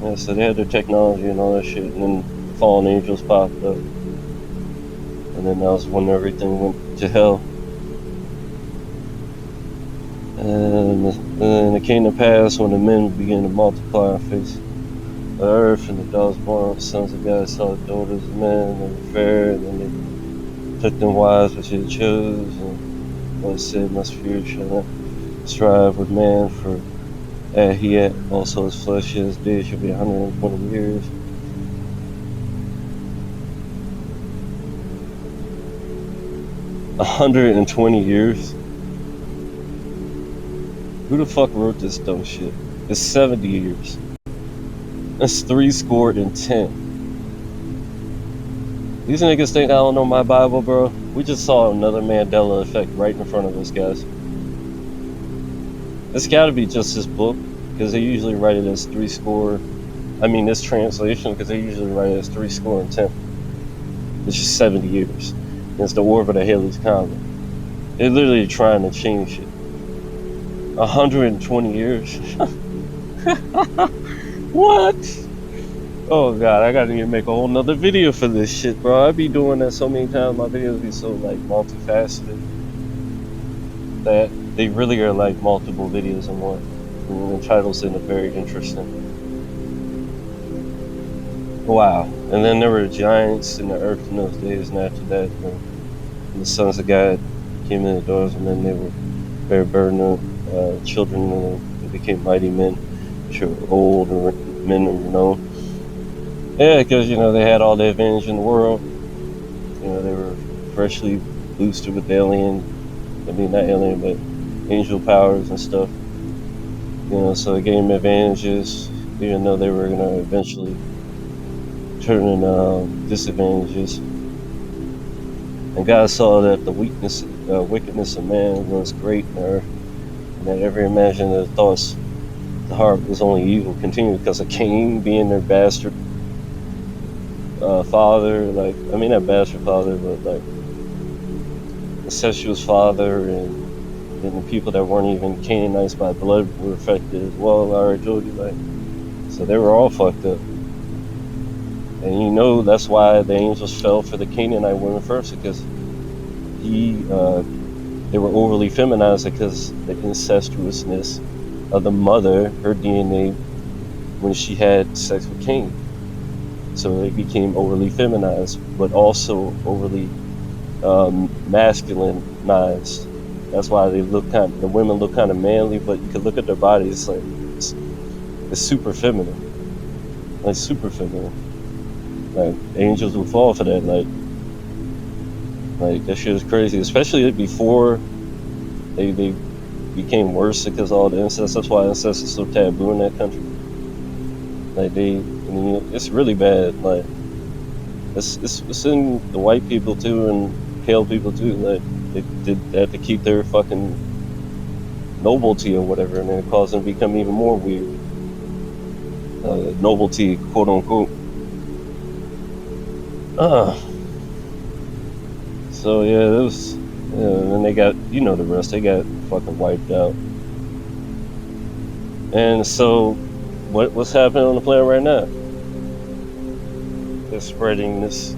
yeah, so they had their technology and all that shit, and then fallen angels popped up. And then that was when everything went to hell. And then it came to pass when the men began to multiply on face the earth, and the daughters born of the sons of God saw the daughters of men, and they were fair, and then they took them wives which they chose, and what said must fear shall not strive with man, for he had also his flesh, his days should be 120 years. $120 Who the fuck wrote this dumb shit? It's 70 years. That's 70. These niggas think I don't know my Bible, bro. We just saw another Mandela effect right in front of us, guys. It's gotta be just this book, because they usually write it as this translation, because they usually write it as 70, which is 70 years. And it's the orbit of Halley's Comet. They're literally trying to change it. 120 years. What? Oh god, I gotta even make a whole nother video for this shit, bro. I be doing that so many times. My videos be so like multifaceted that they really are like multiple videos in one. And the titles end up very interesting. Wow. And then there were giants in the earth in those days, and after that, when the sons of God came in the doors, and then they were very burdened of children, and they became mighty men, which were old and men of renown. Yeah, because they had all the advantage in the world. They were freshly boosted with not alien, but angel powers and stuff. So it gave them advantages, even though they were going to eventually turn into disadvantages. And God saw that the wickedness of man was great in earth, and that every imaginative thoughts, the heart was only evil, continued because of Cain being their bastard father, not bastard father, but like incestuous father, and the people that weren't even Canaanites by blood were affected as well. I already told you, so they were all fucked up. And that's why the angels fell for the Canaanite women first, because they were overly feminized because the incestuousness of the mother, her DNA, when she had sex with Cain. So they became overly feminized, but also overly masculinized. That's why the women look kind of manly, but you can look at their body, it's like, it's super feminine. Like, super feminine. Like, angels will fall for that. Like that shit is crazy. Especially before they became worse because of all the incest. That's why incest is so taboo in that country. Like, it's really bad. Like, it's in the white people too and pale people too. Like, they have to keep their fucking nobility or whatever, and then it causes them to become even more weird. Nobilty, quote unquote. So yeah, it was. Yeah, and then they got, you know the rest. They got fucking wiped out. And so, what's happening on the planet right now? They're spreading this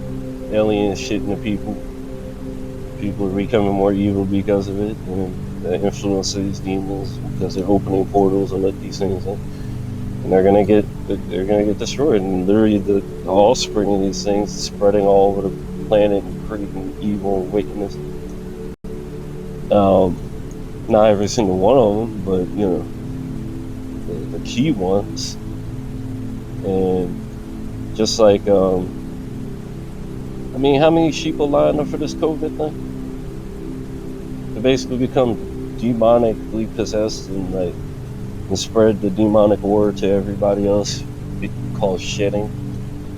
alien shit into people. People are becoming more evil because of it, and the influence of these demons because they're opening portals and let these things in. And they're gonna get destroyed. And literally, the offspring of these things is spreading all over the planet and creating evil and wickedness. Not every single one of them, but you know, the key ones. And just like, I mean, how many sheep are lined up for this COVID thing? To basically become demonically possessed and spread the demonic word to everybody else. It called shedding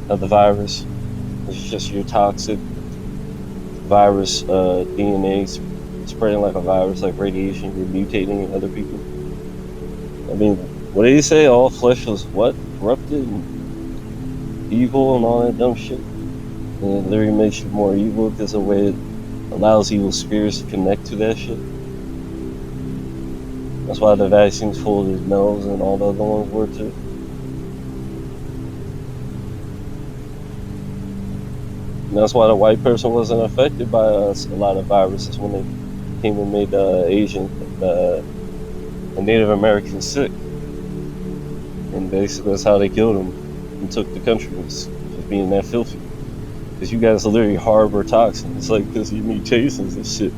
of the virus. It's just your toxic virus DNA spreading like a virus, like radiation. You're mutating in other people. I mean, what did he say? All flesh was what? Corrupted and evil and all that dumb shit. And it literally makes you more evil because of the way it allows evil spirits to connect to that shit. That's why the vaccine's full of his nose and all the other ones were too. And that's why the white person wasn't affected by a lot of viruses when they came and made the Native Americans sick. And basically that's how they killed them and took the country, was just being that filthy. Because you guys literally harbor toxins. It's like, because you mutations and shit.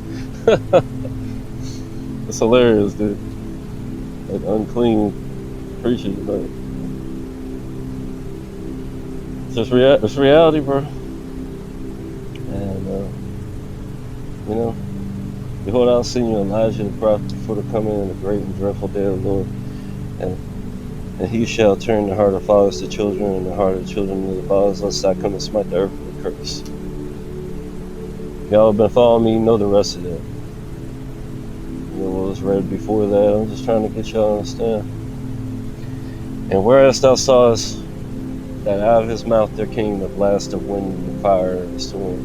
It's hilarious, dude. Like, unclean creatures, like. It's reality, bro. And, you know, behold, I'll send you Elijah the prophet before the coming of the great and dreadful day of the Lord. And he shall turn the heart of fathers to children and the heart of children to the fathers, lest I come and smite the earth with a curse. Y'all have been following me, you know the rest of that. You know what was read before that. I'm just trying to get y'all to understand. And whereas thou sawest that out of his mouth there came the blast of wind and fire and the storm.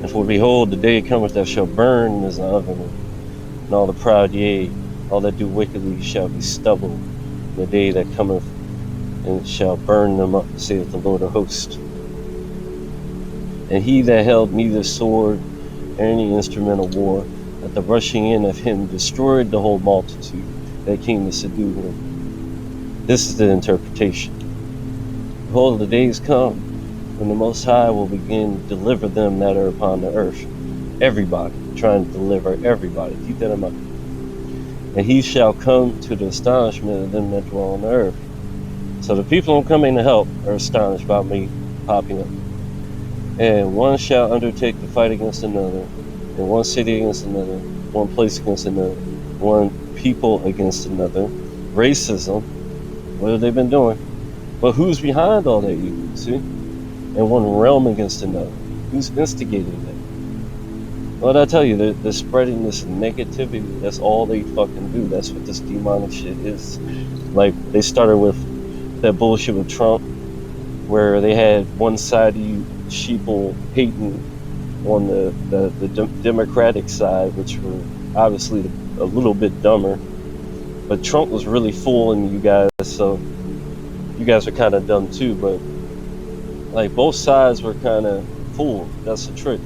And for behold, the day cometh that shall burn as an oven, and all the proud, yea, all that do wickedly shall be stubble. The day that cometh and shall burn them up, saith the Lord of hosts. And he that held neither sword nor any instrument of war, at the rushing in of him destroyed the whole multitude that came to subdue him. This is the interpretation. Behold, the days come when the Most High will begin to deliver them that are upon the earth. Everybody, trying to deliver everybody. Keep that in mind. And he shall come to the astonishment of them that dwell on the earth. So the people who come in to help are astonished about me popping up. And one shall undertake to fight against another, and one city against another, one place against another, one people against another. Racism, what have they been doing? But who's behind all that evil, see? And one realm against another. Who's instigating that? Well, I tell you, they're spreading this negativity. That's all they fucking do. That's what this demonic shit is. Like, they started with that bullshit with Trump, where they had one side of you sheeple hating on the Democratic side, which were obviously a little bit dumber. But Trump was really fooling you guys, so you guys are kind of dumb too. But like, both sides were kind of fooled. That's the trick.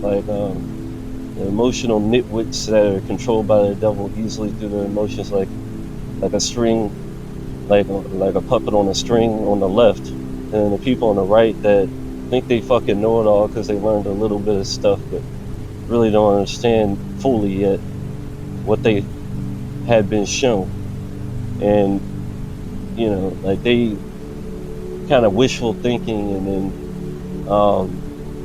Like, the emotional nitwits that are controlled by the devil easily through their emotions, like a string, like a puppet on a string on the left, and the people on the right that think they fucking know it all because they learned a little bit of stuff, but really don't understand fully yet what they had been shown. And, you know, like they kind of wishful thinking, and then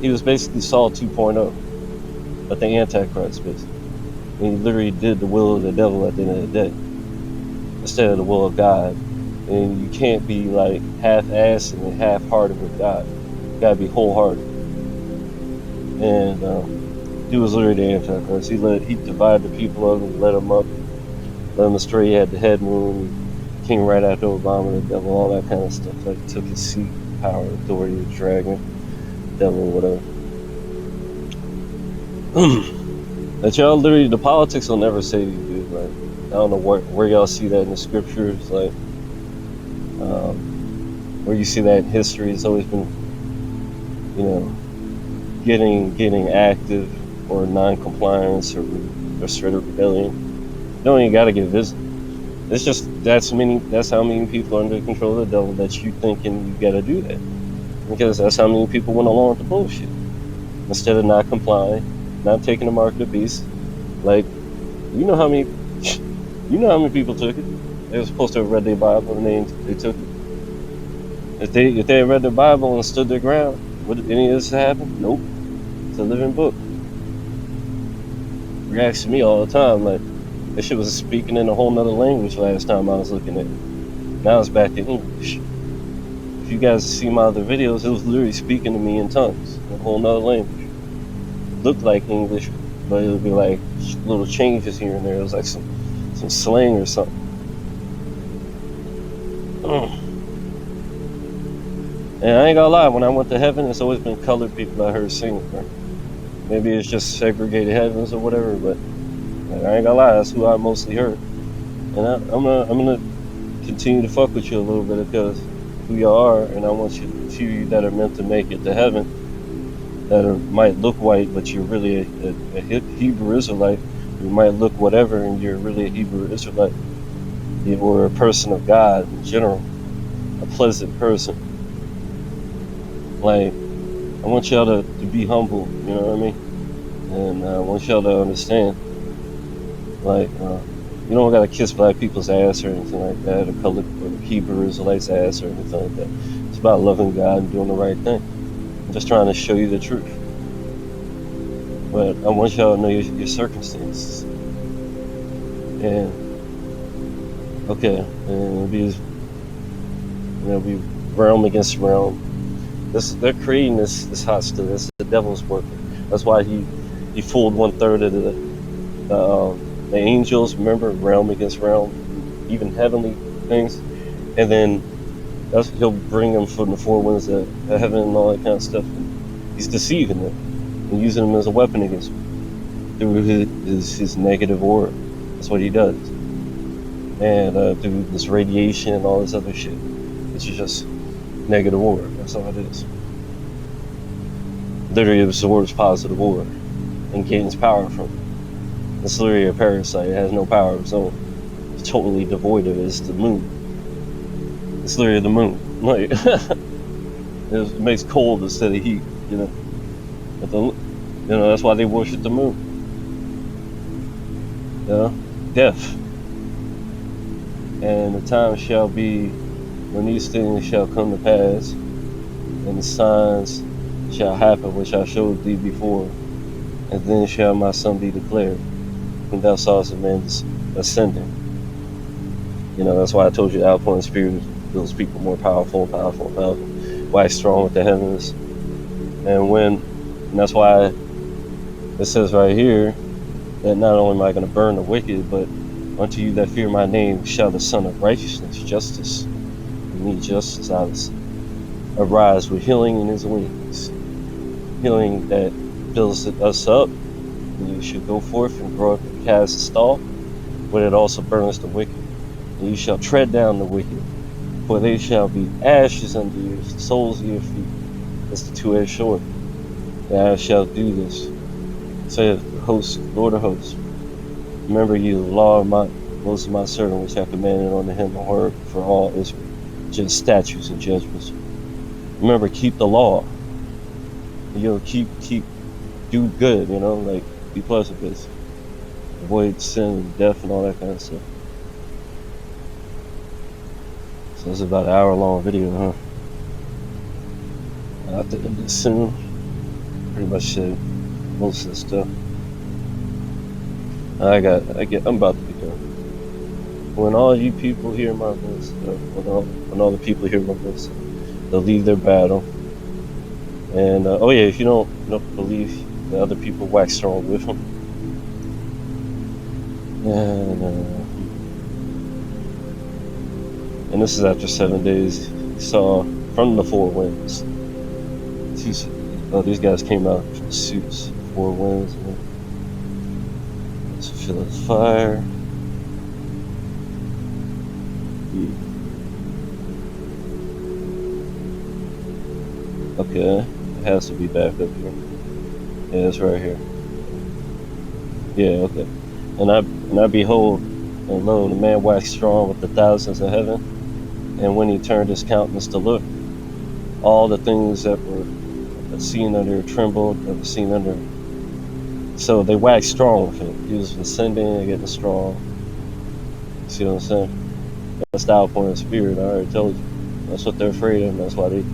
he was basically Saul 2.0, but the Antichrist, basically. And he literally did the will of the devil at the end of the day instead of the will of God. And you can't be like half-assed and half-hearted with God. You gotta be wholehearted. And he was literally the Antichrist. He divided the people up and led them up, led them astray. He had the head wound, king right after Obama, the devil, all that kind of stuff. Like took his seat, power, authority, the dragon, devil, whatever. But y'all literally, the politics will never say these dudes, like, I don't know where y'all see that in the scriptures, like, where you see that in history. It's always been, you know, getting active or non-compliance or straight up rebellion. You don't even gotta get visited. It's just that's how many people are under control of the devil that you thinking you gotta do that. Because that's how many people went along with the bullshit. Instead of not complying, not taking the mark of the beast. Like, you know how many people took it. They were supposed to have read their Bible and they took it. If they had read their Bible and stood their ground, would any of this happen? Nope. It's a living book. You're asking me all the time, like, this shit was speaking in a whole nother language last time I was looking at it. Now it's back to English. If you guys see my other videos, it was literally speaking to me in tongues, a whole nother language. It looked like English, but it would be like little changes here and there. It was like some slang or something. And I ain't gonna lie, when I went to heaven, it's always been colored people I heard singing, bro. Maybe it's just segregated heavens or whatever, but like, I ain't gonna lie, that's who I mostly heard. And I'm gonna continue to fuck with you a little bit because who you are, and I want you, the few that are meant to make it to heaven, that might look white, but you're really a Hebrew Israelite. You might look whatever, and you're really a Hebrew Israelite, or a person of God in general, a pleasant person. Like, I want y'all to be humble, you know what I mean? And I want y'all to understand, like, you don't gotta kiss black people's ass or anything like that, or color or Hebrew Israelites' ass or anything like that. It's about loving God and doing the right thing. I'm just trying to show you the truth. But I want y'all to know your circumstances. And okay, and it'll be realm against realm. They're creating this hostility. This is the devil's working. That's why he fooled 1/3 of the angels. Remember, realm against realm, even heavenly things, and then he'll bring them from the four winds of heaven and all that kind of stuff. He's deceiving them and using them as a weapon against them through his negative aura. That's what he does, and through this radiation and all this other shit. It's just negative aura. That's all it is. Literally absorbs positive aura and gains power from it. It's literally a parasite. It has no power of its own. It's totally devoid of it. It's the moon. It's literally the moon. Like, it makes cold instead of heat, you know. That's why they worship the moon. You know, death. And the time shall be when these things shall come to pass, and the signs shall happen which I showed thee before, and then shall my son be declared, when thou sawest a man ascending. You know, that's why I told you the outpouring spirit builds people more powerful, why it's strong with the heavens. And that's why it says right here that not only am I going to burn the wicked, but unto you that fear my name shall the Son of Righteousness, justice, justice arise with healing in his wings. Healing that builds us up, and you should go forth and grow up and cast a stalk, but it also burns the wicked. And you shall tread down the wicked, for they shall be ashes under your soles of your feet. That's the two-edged sword. And I shall do this, saith the host, Lord of hosts. Remember you the law of Moses my servant, which I commanded unto him a word for all Israel. Just statutes and judgments. Remember, keep the law. You'll keep do good, you know, like be pleasant, because avoid sin, death, and all that kind of stuff. So it's about an hour-long video, huh? I'll have to end it soon. Pretty much said most of the stuff. I'm about to be done. When all you people hear my voice, when all the people hear my voice, they'll leave their battle. And oh yeah, if you don't believe the other people, wax strong with them. And this is after 7 days. He saw from the four winds. These guys came out from suits, four winds. Let's feel the fire. Okay, it has to be back up here. Yeah, it's right here. Yeah, okay. And I behold, and lo, the man waxed strong with the thousands of heaven. And when he turned his countenance to look, all the things that were seen under trembled, that were seen under. So they waxed strong with him. He was ascending and getting strong. See what I'm saying? That's the outpouring of spirit. I already told you. That's what they're afraid of. That's why they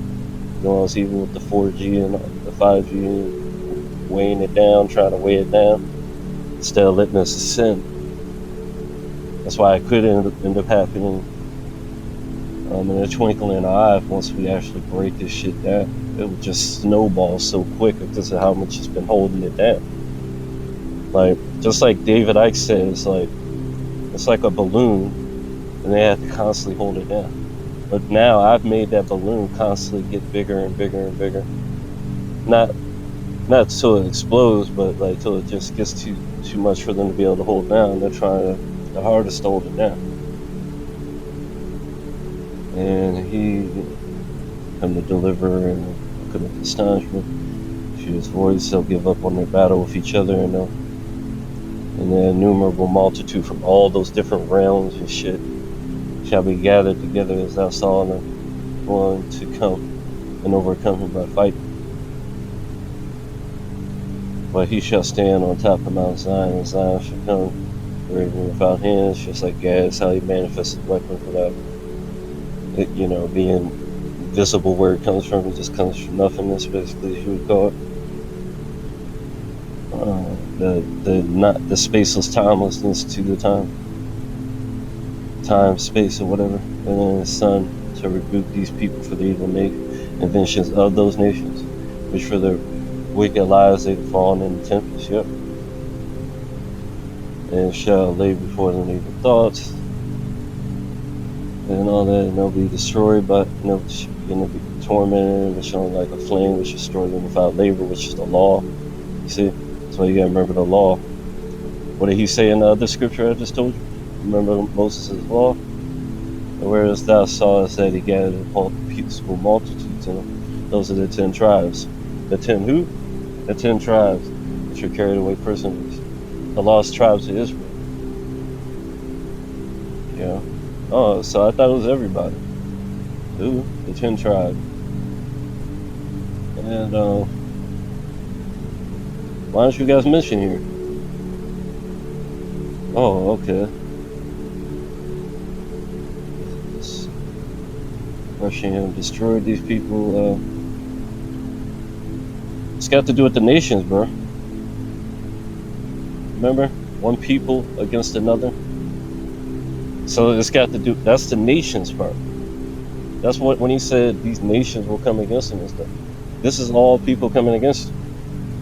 go on even with the 4G and the 5G, and weighing it down, trying to weigh it down, instead of letting us ascend. That's why it could end up happening in a twinkling in an eye once we actually break this shit down. It would just snowball so quick because of how much it's been holding it down. Like, just like David Icke said, it's like a balloon, and they have to constantly hold it down. But now I've made that balloon constantly get bigger and bigger and bigger. Not till it explodes, but like till it just gets too much for them to be able to hold down. They're trying the hardest to hold it down. And he come to deliver and commit astonishment. Through his voice, they'll give up on their battle with each other, and the innumerable multitude from all those different realms and shit shall be gathered together as thou saw them, going to come and overcome him by fighting. But he shall stand on top of Mount Zion, and Zion shall come raven without hands, just like Gad, how he manifested weapons without it, being visible where it comes from. It just comes from nothingness, basically, as you would call it. The spaceless timelessness to the time, space, or whatever, and then his son to rebuke these people for the evil inventions of those nations, which for their wicked lives they've fallen in the tempest. Yep. And shall lay before them evil thoughts and all that, and they'll be destroyed, but they'll be tormented, which on like a flame, which destroys them without labor, which is the law. You see, that's why you gotta remember the law. What did he say in the other scripture I just told you? Remember Moses' law? And whereas thou sawest that he gathered peaceable multitudes in them, those are the 10 tribes. The 10 who? The 10 tribes which were carried away prisoners. The lost tribes of Israel. Yeah. Oh, so I thought it was everybody. Who? The 10 tribes. And why don't you guys mention here? Oh, okay. Rushing him, destroyed these people. It's got to do with the nations, bro. Remember? One people against another. So it's got to do, that's the nations part. That's what, when he said these nations will come against him and stuff. This is all people coming against you.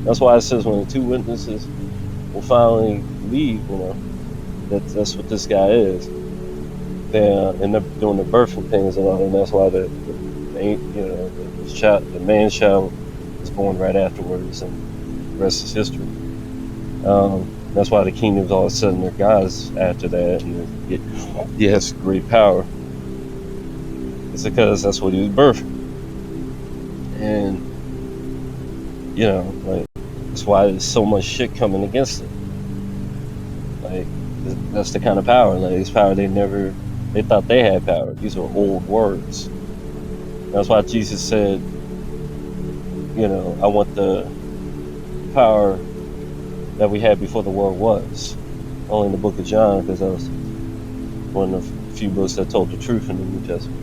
That's why it says when the two witnesses will finally leave, that's what this guy is. They end up doing the birthing things and all, and that's why the man child was born right afterwards, and the rest is history. That's why the kingdoms all of a sudden are gods after that, and he has great power. It's because that's what he was birthed. And that's why there's so much shit coming against it. Like, that's the kind of power. Like, it's power they thought they had power. These are old words. That's why Jesus said, I want the power that we had before the world was. Only in the book of John, because that was one of the few books that told the truth in the New Testament.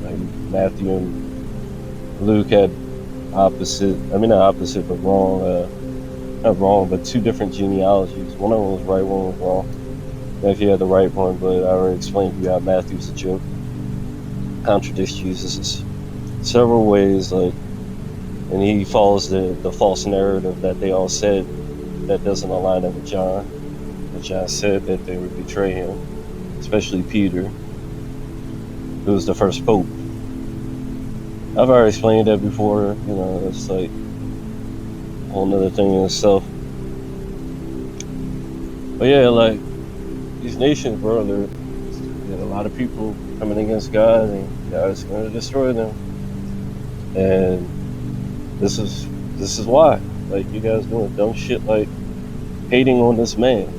Like Matthew and Luke had opposite, I mean not opposite, but wrong, not wrong, but two different genealogies. One of them was right, one was wrong. Matthew had the right one, but I already explained to you how Matthew's a joke. Contradicts Jesus in several ways, like, and he follows the false narrative that they all said that doesn't align up with John. But John said that they would betray him, especially Peter, who was the first pope. I've already explained that before, you know, it's like a whole nother thing in itself. But yeah, like, these nations, bro, there a lot of people coming against God, and God's going to destroy them. And this is why. Like, you guys doing dumb shit like hating on this man.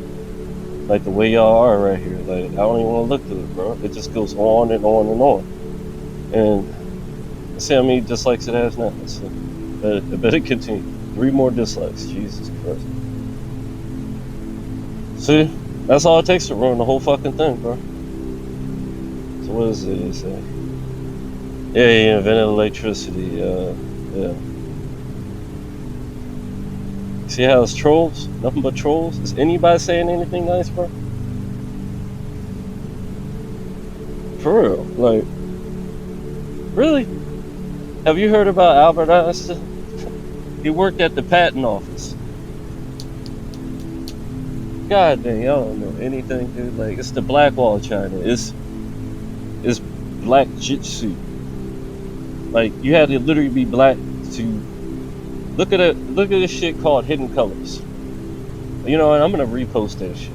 Like the way y'all are right here. Like, I don't even want to look to it, bro. It just goes on and on and on. And see how many dislikes it has now. It better continue. 3 more dislikes. Jesus Christ. See? That's all it takes to ruin the whole fucking thing, bro. So what is it he say? Yeah, he invented electricity. Yeah. See how it's trolls? Nothing but trolls? Is anybody saying anything nice, bro? For real. Like, really? Have you heard about Albert Einstein? He worked at the patent office. God dang, y'all don't know anything, dude. Like, it's the Black Wall of China. It's black jitsu. Like, you had to literally be black to look at this shit called Hidden Colors. You know what? I'm gonna repost that shit.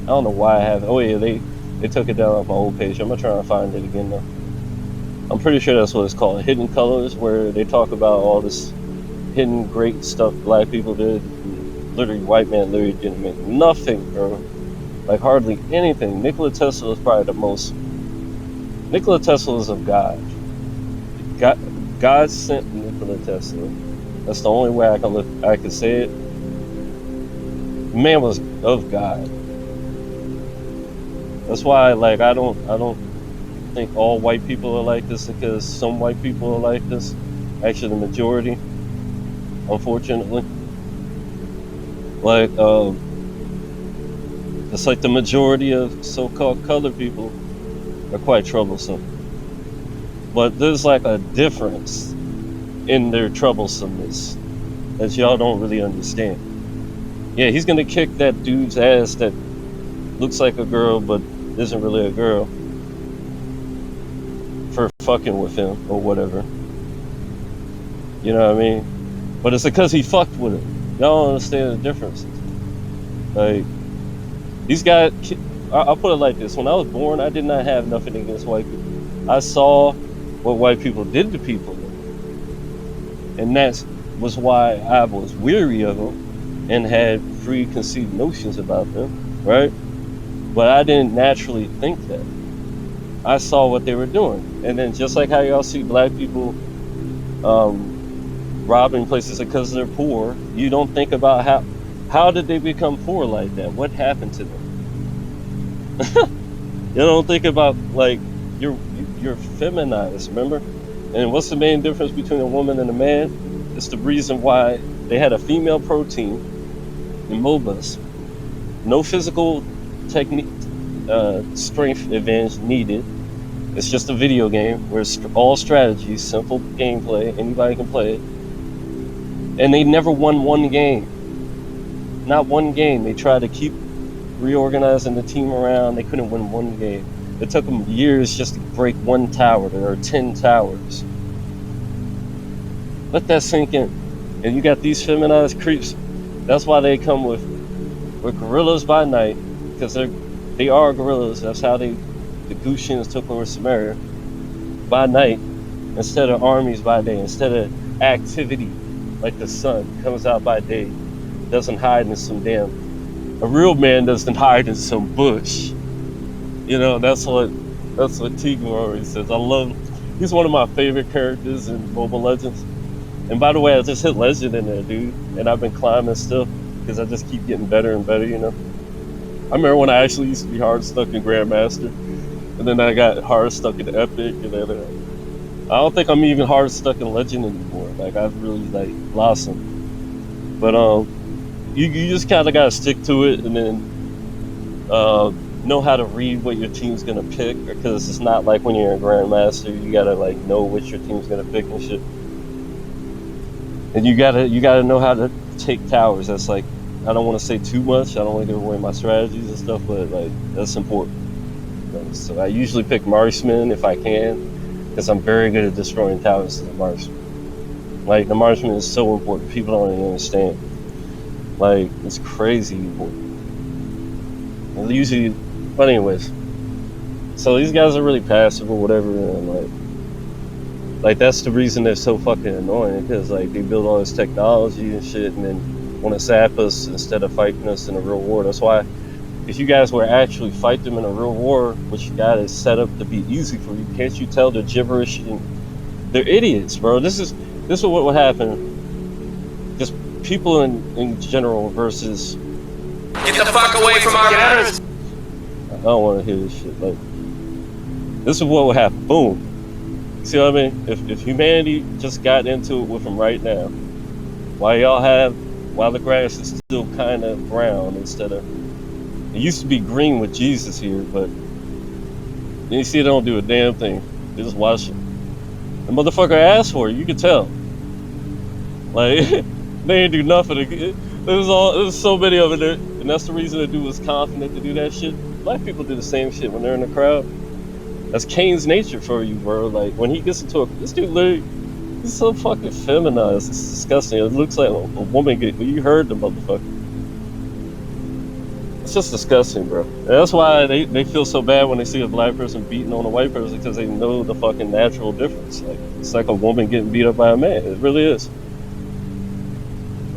I don't know why I haven't. Oh yeah, they took it down off my old page. I'm gonna try and find it again though. I'm pretty sure that's what it's called, Hidden Colors, where they talk about all this hidden great stuff black people did. Literally, white man literally didn't make nothing, bro. Like, hardly anything. Nikola Tesla is probably the most. Nikola Tesla is of God. God sent Nikola Tesla. That's the only way I can say it. Man was of God. That's why, like, I don't think all white people are like this, because some white people are like this. Actually, the majority, unfortunately. Like, it's like the majority of so-called colored people are quite troublesome. But there's like a difference in their troublesomeness that y'all don't really understand. Yeah, he's gonna kick that dude's ass that looks like a girl but isn't really a girl for fucking with him or whatever. You know what I mean? But it's because he fucked with him. Y'all don't understand the difference. Like, these guys, I'll put it like this. When I was born, I did not have nothing against white people. I saw what white people did to people. And that was why I was weary of them and had preconceived notions about them, right? But I didn't naturally think that. I saw what they were doing. And then just like how y'all see black people robbing places because they're poor, you don't think about how did they become poor like that? What happened to them? You don't think about, like, you're feminized, remember? And what's the main difference between a woman and a man? It's the reason why they had a female pro team in MOBAs. No physical technique, strength advantage needed. It's just a video game where it's all strategy, simple gameplay, anybody can play it. And they never won one game. Not one game. They tried to keep reorganizing the team around. They couldn't win one game. It took them years just to break one tower. There are 10 towers. Let that sink in. And you got these feminized creeps. That's why they come with gorillas by night, because they are gorillas. That's how the Gutians took over Samaria by night, instead of armies by day, instead of activity like the sun comes out by day, doesn't hide in some a real man doesn't hide in some bush. You know, that's what Tegan always says. He's one of my favorite characters in Mobile Legends. And by the way, I just hit legend in there, dude. And I've been climbing still because I just keep getting better and better, you know. I remember when I actually used to be hard stuck in Grandmaster, and then I got hard stuck in Epic, and then I don't think I'm even hard stuck in Legend anymore. Like I've really like blossomed. But you just kind of gotta stick to it, and then know how to read what your team's gonna pick, because it's not like when you're in Grandmaster, you gotta like know what your team's gonna pick and shit. And you gotta know how to take towers. That's like, I don't want to say too much. I don't want to give away my strategies and stuff, but like that's important. So I usually pick Marksman if I can, because I'm very good at destroying towers to the Marksman. Like the Marksman is so important. People don't even understand. Like it's crazy important. And usually, but anyways. So these guys are really passive or whatever, and like that's the reason they're so fucking annoying, because like they build all this technology and shit, and then want to sap us instead of fighting us in a real war. That's why if you guys were actually fight them in a real war, which you got is set up to be easy for you, can't you tell they're gibberish and they're idiots, bro? This is what would happen. Just people in general versus. Get the fuck away from our matters. I don't want to hear this shit. Like this is what would happen. Boom. See what I mean? If humanity just got into it with them right now, while the grass is still kind of brown instead of, it used to be green with Jesus here, but then you see they don't do a damn thing. They just watch it. The motherfucker asked for it, you could tell. Like they ain't do nothing. There's so many of it there, and that's the reason the dude was confident to do that shit. Black people do the same shit when they're in the crowd. That's Cain's nature for you, bro. Like when he gets into this dude literally, he's so fucking feminized. It's disgusting. It looks like a woman you heard the motherfucker. It's just disgusting, bro. And that's why they feel so bad when they see a black person beating on a white person, because they know the fucking natural difference. Like it's like a woman getting beat up by a man. It really is.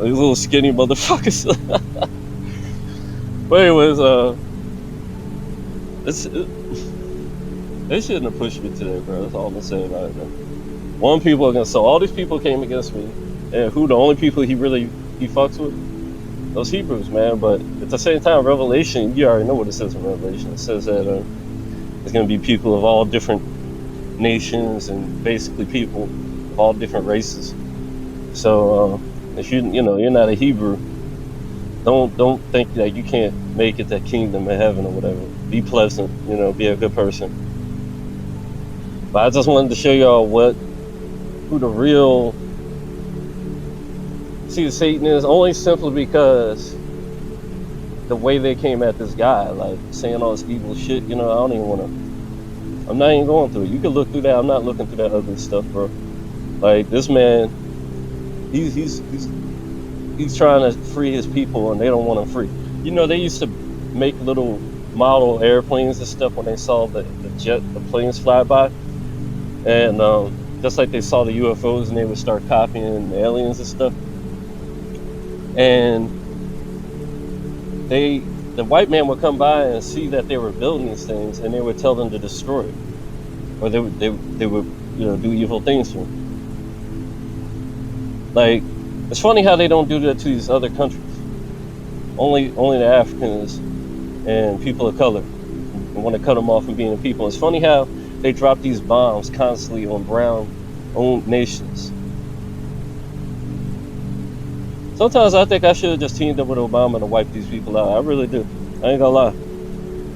These little skinny motherfuckers. But anyways, they shouldn't have pushed me today, bro. That's all I'm gonna say about it, man. So all these people came against me, and who the only people he fucks with? Those Hebrews, man. But at the same time, Revelation, you already know what it says in Revelation. It says that there's gonna be people of all different nations and basically people of all different races. So if you're not a Hebrew, don't think that you can't make it that kingdom of heaven or whatever. Be pleasant, be a good person. But I just wanted to show y'all who the real Satan is, only simply because the way they came at this guy, like saying all this evil shit, I'm not even going through it. You can look through that. I'm not looking through that ugly stuff, bro. Like this man, he's trying to free his people, and they don't want him free. They used to make little model airplanes and stuff when they saw the planes fly by, and just like they saw the UFOs, and they would start copying the aliens and stuff. And the white man would come by and see that they were building these things, and they would tell them to destroy it, or they would do evil things to them. Like, it's funny how they don't do that to these other countries. Only the Africans and people of color want to cut them off from being a people. It's funny how they drop these bombs constantly on brown-owned nations. Sometimes I think I should have just teamed up with Obama to wipe these people out. I really do. I ain't gonna lie.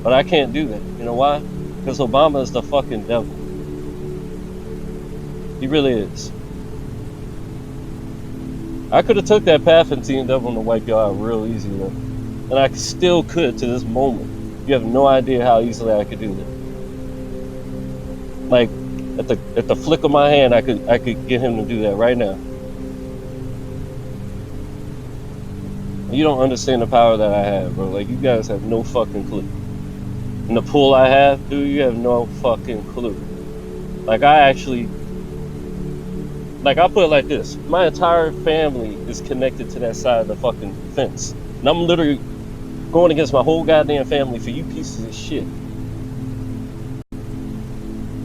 But I can't do that. You know why? Because Obama is the fucking devil. He really is. I could have took that path and teamed up on to wipe y'all out real easy, though. And I still could to this moment. You have no idea how easily I could do that. Like, at the flick of my hand, I could get him to do that right now. You don't understand the power that I have, bro. Like, you guys have no fucking clue. And the pull I have, dude, you have no fucking clue. Like, I'll put it like this. My entire family is connected to that side of the fucking fence. And I'm literally going against my whole goddamn family for you pieces of shit.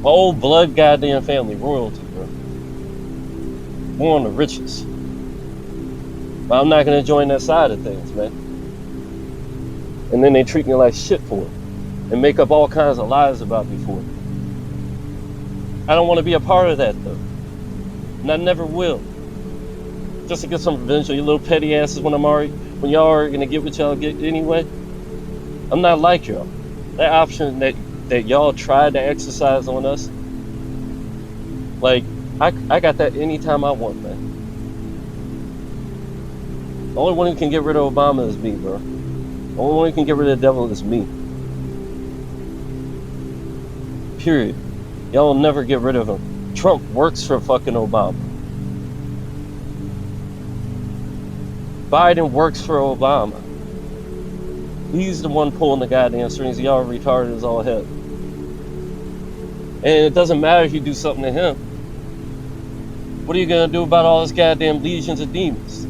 My old blood goddamn family, royalty, bro. born the richest. But I'm not gonna join that side of things, man. And then they treat me like shit for it. And make up all kinds of lies about me for it. I don't want to be a part of that though. And I never will. Just to get some revenge on you little petty asses when y'all are gonna get what y'all get anyway. I'm not like y'all. That option that y'all tried to exercise on us, like, I got that anytime I want, man. The only one who can get rid of Obama is me, bro. The only one who can get rid of the devil is me. Period. Y'all will never get rid of him. Trump works for fucking Obama. Biden works for Obama. He's the one pulling the goddamn strings. Y'all retarded as all hell. And it doesn't matter if you do something to him. What are you gonna do about all his goddamn legions of demons?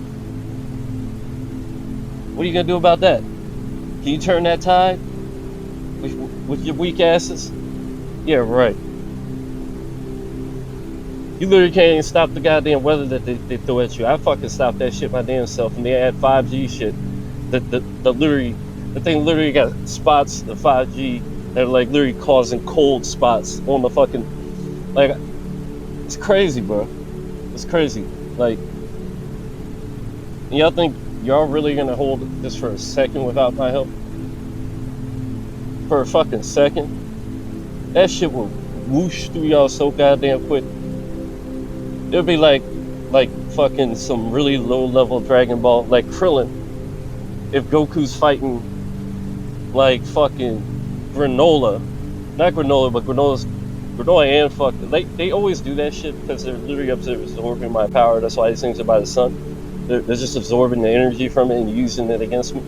What are you gonna do about that? Can you turn that tide? With your weak asses? Yeah, right. You literally can't even stop the goddamn weather that they throw at you. I fucking stopped that shit my damn self, and they had 5G shit. The thing literally got spots, the 5G, that are like literally causing cold spots on the fucking, like, it's crazy, bro. It's crazy. Like, y'all think y'all really gonna hold this for a second without my help? For a fucking second? That shit will whoosh through y'all so goddamn quick. It'll be like fucking some really low level Dragon Ball, like Krillin. If Goku's fighting like fucking Granola, not Granola, but Granola and fucking, they always do that shit because they're literally absorbing my power. That's why these things are by the sun. They're just absorbing the energy from it and using it against me.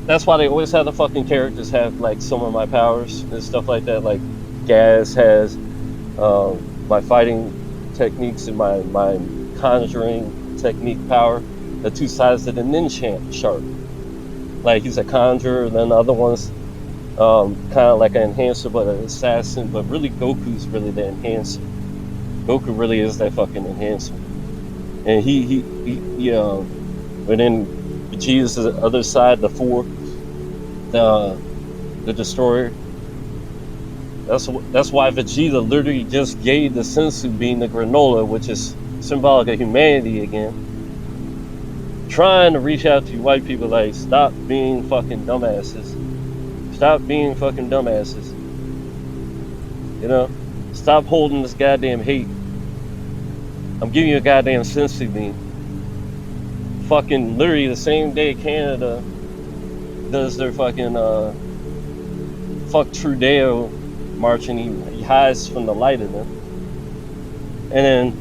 That's why they always have the fucking characters have like some of my powers and stuff like that. Like Gaz has my fighting techniques and my conjuring technique power. The two sides of the Ninja shark. Like he's a conjurer, and then the other one's kind of like an enhancer, but an assassin. But really, Goku's really the enhancer. Goku really is that fucking enhancer. And he but then Vegeta's the other side, the four, the destroyer. That's why Vegeta literally just gave the sensu bean the granola, which is symbolic of humanity again. Trying to reach out to you white people, like, stop being fucking dumbasses. Stop being fucking dumbasses. You know? Stop holding this goddamn hate. I'm giving you a goddamn sensu bean. Fucking literally the same day Canada does their fucking fuck Trudeau marching, he hides from the light of them. And then,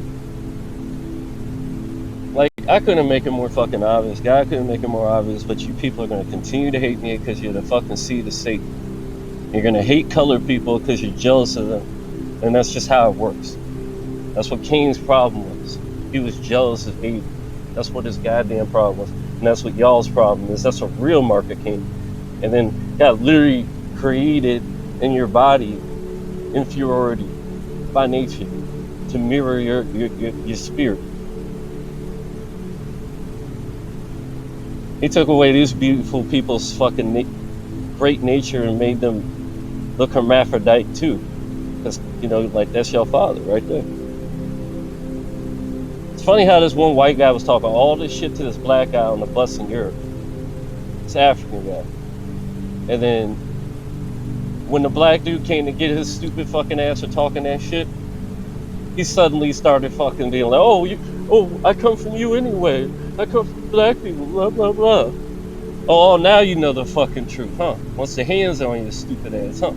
like, I couldn't make it more fucking obvious. God couldn't make it more obvious, but you people are going to continue to hate me because you're the fucking seed of Satan. You're going to hate colored people because you're jealous of them. And that's just how it works. That's what Cain's problem was. He was jealous of Abel. That's what his goddamn problem was. And that's what y'all's problem is. That's a real mark of Cain. And then God literally created in your body inferiority by nature to mirror your spirit. He took away these beautiful people's fucking great nature and made them look hermaphrodite too. Because, you know, like, that's your father right there. It's funny how this one white guy was talking all this shit to this black guy on the bus in Europe. This African guy. And then when the black dude came to get his stupid fucking ass for talking that shit, he suddenly started fucking being like, oh, I come from you anyway. I come from black people, blah, blah, blah. Oh, now you know the fucking truth, huh? Once the hands are on your stupid ass, huh?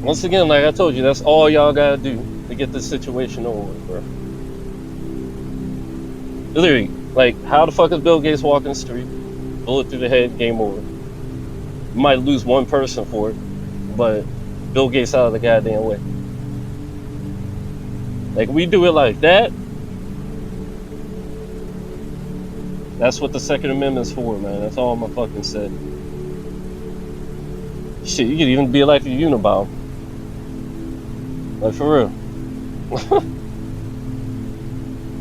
Once again, like I told you, that's all y'all gotta do to get this situation over with, bro. Literally, like, how the fuck is Bill Gates walking the street? Bullet through the head, game over. You might lose one person for it, but Bill Gates out of the goddamn way. Like, we do it like that. That's what the Second Amendment's for, man. That's all I'm gonna fucking say. Shit, you could even be like a Unabomber. Like, for real.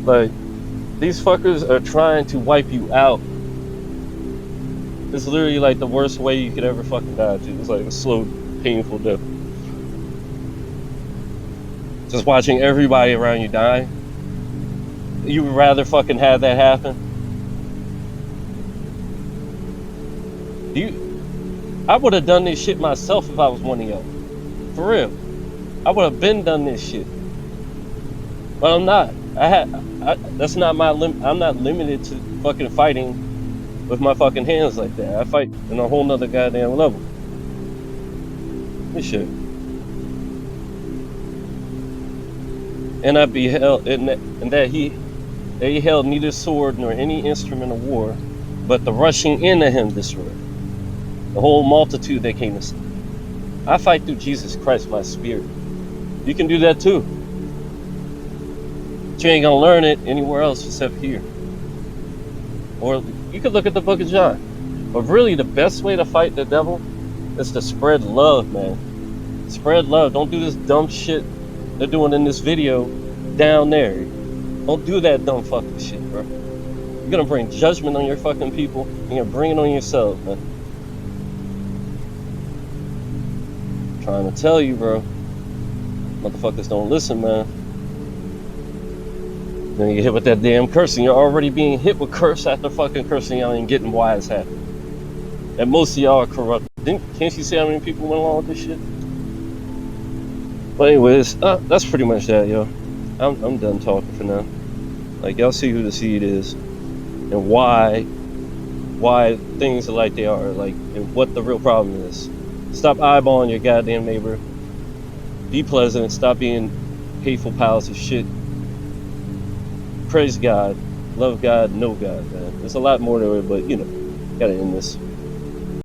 Like, these fuckers are trying to wipe you out. It's literally like the worst way you could ever fucking die, too. It's like a slow, painful death. Just watching everybody around you die. You would rather fucking have that happen? I would have done this shit myself if I was one of y'all. For real. I would have been done this shit. But I'm not. That's not my limit. I'm not limited to fucking fighting with my fucking hands like that. I fight in a whole nother goddamn level. This shit. And I beheld, and that he held neither sword nor any instrument of war, but the rushing in of him destroyed the whole multitude that came to see. I fight through Jesus Christ, my spirit. You can do that too. But you ain't gonna learn it anywhere else except here. Or you could look at the book of John. But really, the best way to fight the devil is to spread love, man. Spread love. Don't do this dumb shit they're doing in this video down there. Don't do that dumb fucking shit, bro. You're gonna bring judgment on your fucking people, and you're bringing it on yourself, man. I'm trying to tell you, bro. Motherfuckers don't listen, man. Then you get hit with that damn cursing. You're already being hit with curse after fucking cursing. Y'all ain't getting why it's happening. And most of y'all are corrupt. Can't you see how many people went along with this shit? But anyways, that's pretty much that, yo. I'm done talking for now. Like, y'all see who the seed is, and why things are like they are, like, and what the real problem is. Stop eyeballing your goddamn neighbor. Be pleasant. Stop being hateful piles of shit. Praise God. Love God. Know God, man. There's a lot more to it, but, you know, gotta end this.